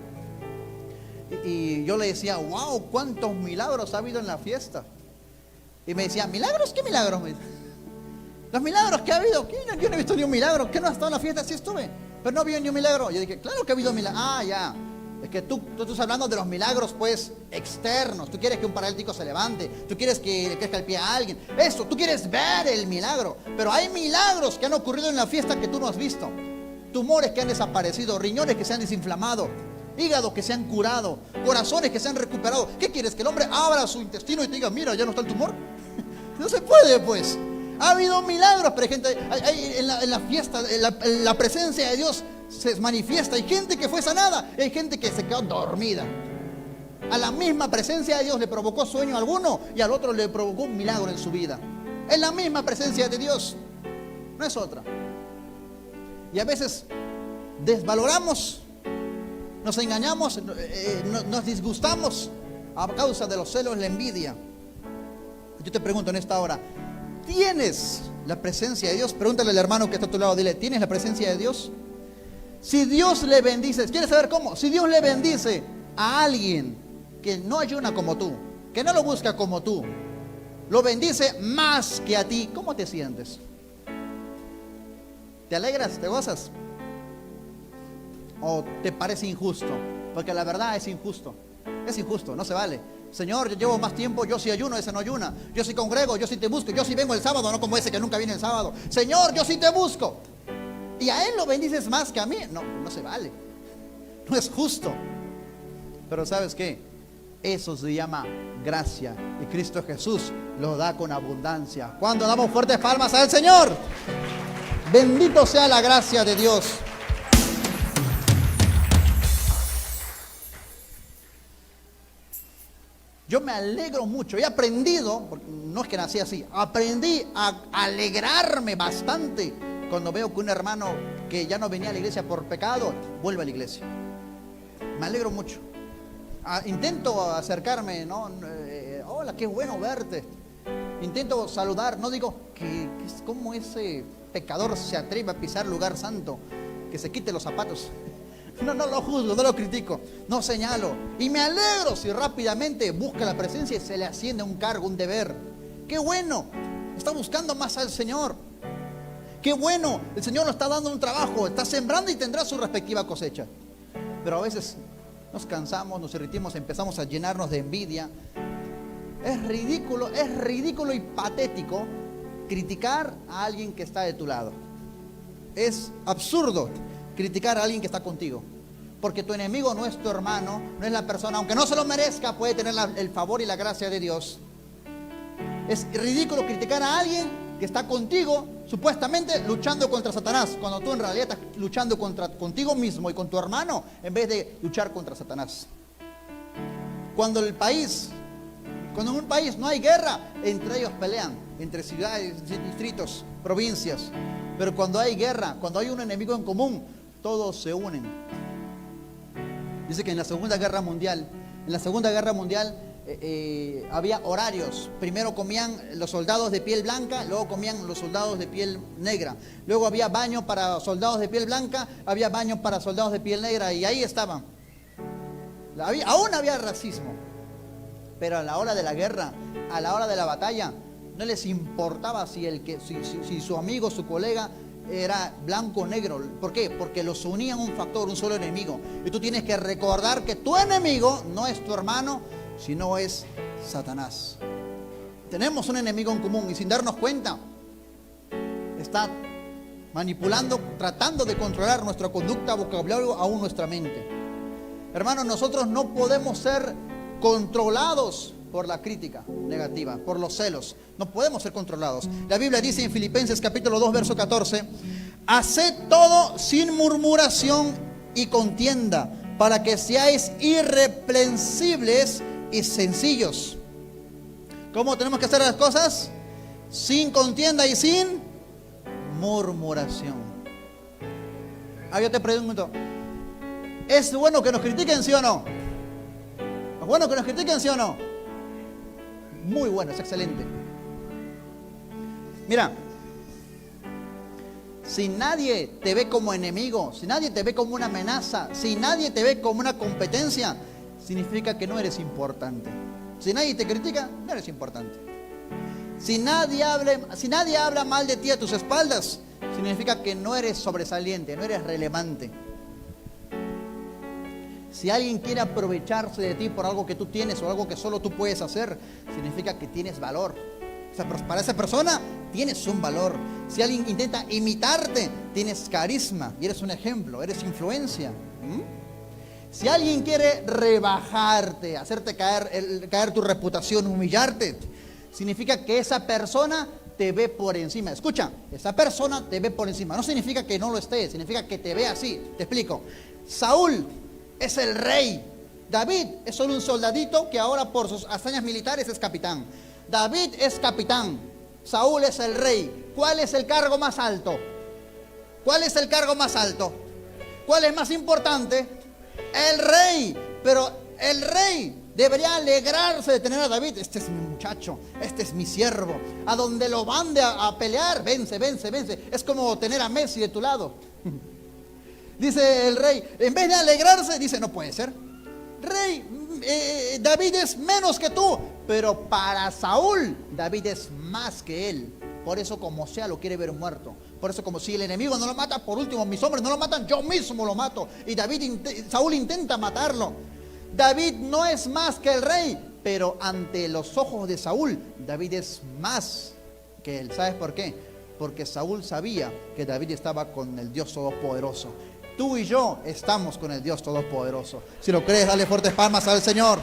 y yo le decía, wow, cuántos milagros ha habido en la fiesta. Y me decía, ¿milagros? ¿Qué milagros? Los milagros que ha habido, yo no he visto ni un milagro. ¿Qué no has estado en la fiesta? Sí estuve, pero no había ni un milagro. Yo dije, claro que ha habido milagros. Ah, ya. Es que tú estás hablando de los milagros, pues, externos. Tú quieres que un paralítico se levante. Tú quieres que le crezca el pie a alguien. Eso, tú quieres ver el milagro. Pero hay milagros que han ocurrido en la fiesta que tú no has visto. Tumores que han desaparecido, riñones que se han desinflamado, hígados que se han curado, corazones que se han recuperado. ¿Qué quieres? ¿Que el hombre abra su intestino y te diga, mira, ya no está el tumor? No se puede, pues. Ha habido milagros, pero hay gente, en la fiesta, la presencia de Dios se manifiesta. Hay gente que fue sanada, hay gente que se quedó dormida. A la misma presencia de Dios le provocó sueño a alguno y al otro le provocó un milagro en su vida. Es la misma presencia de Dios, no es otra. Y a veces desvaloramos, nos engañamos, nos disgustamos a causa de los celos, la envidia. Yo te pregunto en esta hora, ¿tienes la presencia de Dios? Pregúntale al hermano que está a tu lado, dile, ¿tienes la presencia de Dios? Si Dios le bendice, ¿quieres saber cómo? Si Dios le bendice a alguien que no ayuna como tú, que no lo busca como tú, lo bendice más que a ti, ¿cómo te sientes? ¿Te alegras? ¿Te gozas? ¿O te parece injusto? Porque la verdad es injusto. Es injusto, no se vale. Señor, yo llevo más tiempo, yo sí ayuno, ese no ayuna. Yo sí congrego, yo sí te busco. Yo sí vengo el sábado, no como ese que nunca viene el sábado. Señor, yo sí te busco. Y a él lo bendices más que a mí. No, no se vale. No es justo. Pero ¿sabes qué? Eso se llama gracia. Y Cristo Jesús lo da con abundancia. Cuando damos fuertes palmas al Señor. Bendito sea la gracia de Dios. Yo me alegro mucho. He aprendido, porque no es que nací así, aprendí a alegrarme bastante cuando veo que un hermano que ya no venía a la iglesia por pecado, vuelve a la iglesia. Me alegro mucho. Intento acercarme, ¿no? Hola, qué bueno verte. Intento saludar. No digo que como ese pecador se atreve a pisar lugar santo, que se quite los zapatos. No lo juzgo, no lo critico, no señalo. Y me alegro si rápidamente busca la presencia y se le asciende un cargo, un deber. ¡Qué bueno! Está buscando más al Señor. ¡Qué bueno! El Señor nos está dando un trabajo, está sembrando y tendrá su respectiva cosecha. Pero a veces nos cansamos, nos irritamos, empezamos a llenarnos de envidia. Es ridículo y patético criticar a alguien que está de tu lado. Es absurdo criticar a alguien que está contigo, porque tu enemigo no es tu hermano, no es la persona, aunque no se lo merezca, puede tener el favor y la gracia de Dios. Es ridículo criticar a alguien que está contigo, supuestamente luchando contra Satanás, cuando tú en realidad estás luchando contigo mismo y con tu hermano, en vez de luchar contra Satanás. Cuando en un país no hay guerra, entre ellos pelean, entre ciudades, distritos, provincias. Pero cuando hay guerra, cuando hay un enemigo en común, todos se unen. Dice que en la Segunda Guerra Mundial había horarios. Primero comían los soldados de piel blanca, luego comían los soldados de piel negra. Luego había baño para soldados de piel blanca, había baño para soldados de piel negra, y ahí estaban. Aún había racismo. Pero a la hora de la guerra, a la hora de la batalla, no les importaba si su amigo, su colega era blanco o negro. ¿Por qué? Porque los unían un factor, un solo enemigo. Y tú tienes que recordar que tu enemigo no es tu hermano, sino es Satanás. Tenemos un enemigo en común y sin darnos cuenta está manipulando, tratando de controlar nuestra conducta, vocabulario, aún nuestra mente. Hermanos, nosotros no podemos ser controlados por la crítica negativa, por los celos. No podemos ser controlados. La Biblia dice en Filipenses capítulo 2, verso 14: haced todo sin murmuración y contienda, para que seáis irreprensibles y sencillos, ¿Cómo tenemos que hacer las cosas? Sin contienda y sin murmuración. Ahora yo te pregunto, ¿es bueno que nos critiquen, sí o no? ¿Es bueno que nos critiquen, sí o no? Muy bueno, es excelente. Mira, si nadie te ve como enemigo, si nadie te ve como una amenaza, si nadie te ve como una competencia, significa que no eres importante. Si nadie te critica, no eres importante. Si nadie habla mal de ti a tus espaldas, significa que no eres sobresaliente, no eres relevante. Si alguien quiere aprovecharse de ti por algo que tú tienes o algo que solo tú puedes hacer, significa que tienes valor. Para esa persona tienes un valor. Si alguien intenta imitarte, tienes carisma y eres un ejemplo, eres influencia. Si alguien quiere rebajarte, hacerte caer tu reputación, humillarte, significa que esa persona te ve por encima. Escucha, esa persona te ve por encima. No significa que no lo esté, significa que te ve así. Te explico. Saúl es el rey. David es solo un soldadito que ahora por sus hazañas militares es capitán. David es capitán. Saúl es el rey. ¿Cuál es el cargo más alto? ¿Cuál es el cargo más alto? ¿Cuál es más importante? El rey. Pero el rey debería alegrarse de tener a David. Este es mi muchacho, este es mi siervo. A donde lo mande a pelear, vence, vence, vence. Es como tener a Messi de tu lado. Dice el rey, en vez de alegrarse, dice, no puede ser. Rey, David es menos que tú. Pero para Saúl, David es más que él. Por eso como sea lo quiere ver muerto. Por eso como si el enemigo no lo mata, por último mis hombres no lo matan, yo mismo lo mato. Y Saúl intenta matarlo. David no es más que el rey, pero ante los ojos de Saúl, David es más que él. ¿Sabes por qué? Porque Saúl sabía que David estaba con el Dios Todopoderoso. Tú y yo estamos con el Dios Todopoderoso. Si lo crees, dale fuertes palmas al Señor.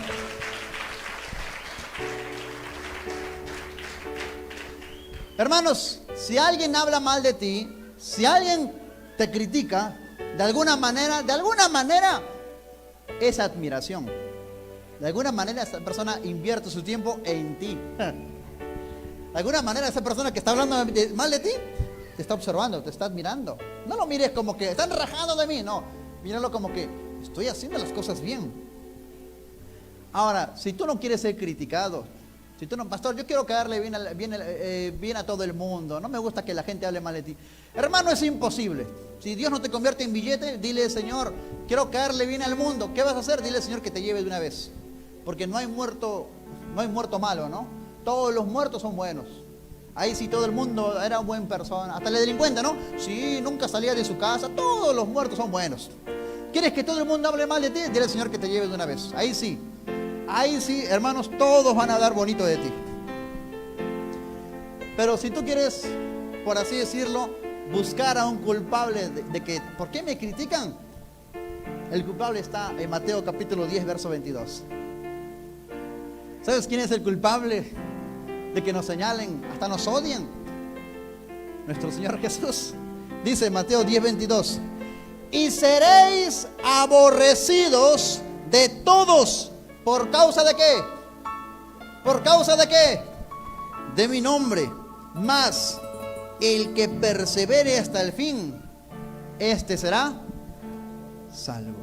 Hermanos, si alguien habla mal de ti, si alguien te critica, de alguna manera, es admiración. De alguna manera esa persona invierte su tiempo en ti. De alguna manera esa persona que está hablando mal de ti, te está observando, te está admirando. No lo mires como que están rajando de mí, no. Míralo como que estoy haciendo las cosas bien. Ahora, si tú no quieres ser criticado, si tú no, pastor, yo quiero caerle bien a todo el mundo, no me gusta que la gente hable mal de ti. Hermano, es imposible. Si Dios no te convierte en billete, dile, Señor, quiero caerle bien al mundo. ¿Qué vas a hacer? Dile, Señor, que te lleve de una vez. Porque no hay muerto malo, ¿no? Todos los muertos son buenos. Ahí sí todo el mundo era una buena persona. Hasta el delincuente, ¿no? Sí, nunca salía de su casa. Todos los muertos son buenos. ¿Quieres que todo el mundo hable mal de ti? Dile al Señor que te lleve de una vez. Ahí sí, hermanos, todos van a hablar bonito de ti. Pero si tú quieres, por así decirlo, buscar a un culpable de que, ¿por qué me critican? El culpable está en Mateo capítulo 10, verso 22. ¿Sabes quién es el culpable de que nos señalen, hasta nos odien? Nuestro Señor Jesús. Dice Mateo 10, 22. Y seréis aborrecidos de todos. ¿Por causa de qué? ¿Por causa de qué? De mi nombre. Mas el que persevere hasta el fin, este será salvo.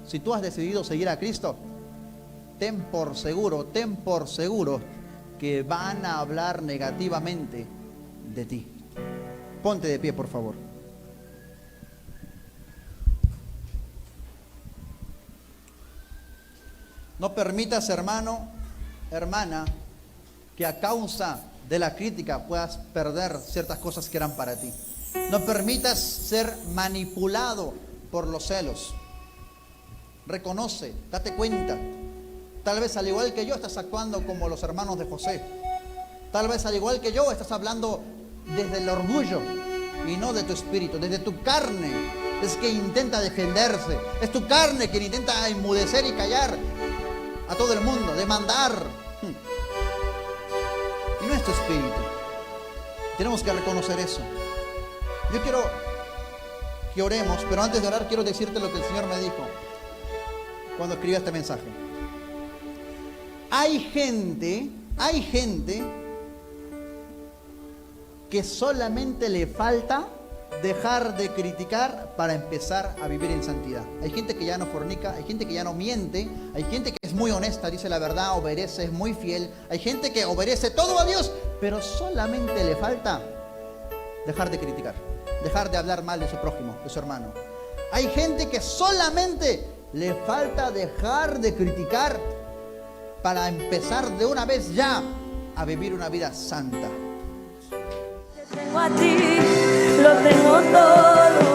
Si tú has decidido seguir a Cristo, ten por seguro que van a hablar negativamente de ti. Ponte de pie, por favor. No permitas, hermano, hermana, que a causa de la crítica puedas perder ciertas cosas que eran para ti. No permitas ser manipulado por los celos. Reconoce, date cuenta. Tal vez al igual que yo estás actuando como los hermanos de José. Tal vez al igual que yo estás hablando desde el orgullo y no de tu espíritu, desde tu carne. Es que intenta defenderse. Es tu carne quien intenta enmudecer y callar a todo el mundo, demandar. Y no es tu espíritu. Tenemos que reconocer eso. Yo quiero que oremos, pero antes de orar quiero decirte lo que el Señor me dijo cuando escribí este mensaje. Hay Hay gente que solamente le falta dejar de criticar para empezar a vivir en santidad. Hay gente que ya no fornica, hay gente que ya no miente, hay gente que es muy honesta, dice la verdad, obedece, es muy fiel. Hay gente que obedece todo a Dios, pero solamente le falta dejar de criticar, dejar de hablar mal de su prójimo, de su hermano. Hay gente que solamente le falta dejar de criticar para empezar de una vez ya a vivir una vida santa.
Te tengo a ti, lo tengo todo.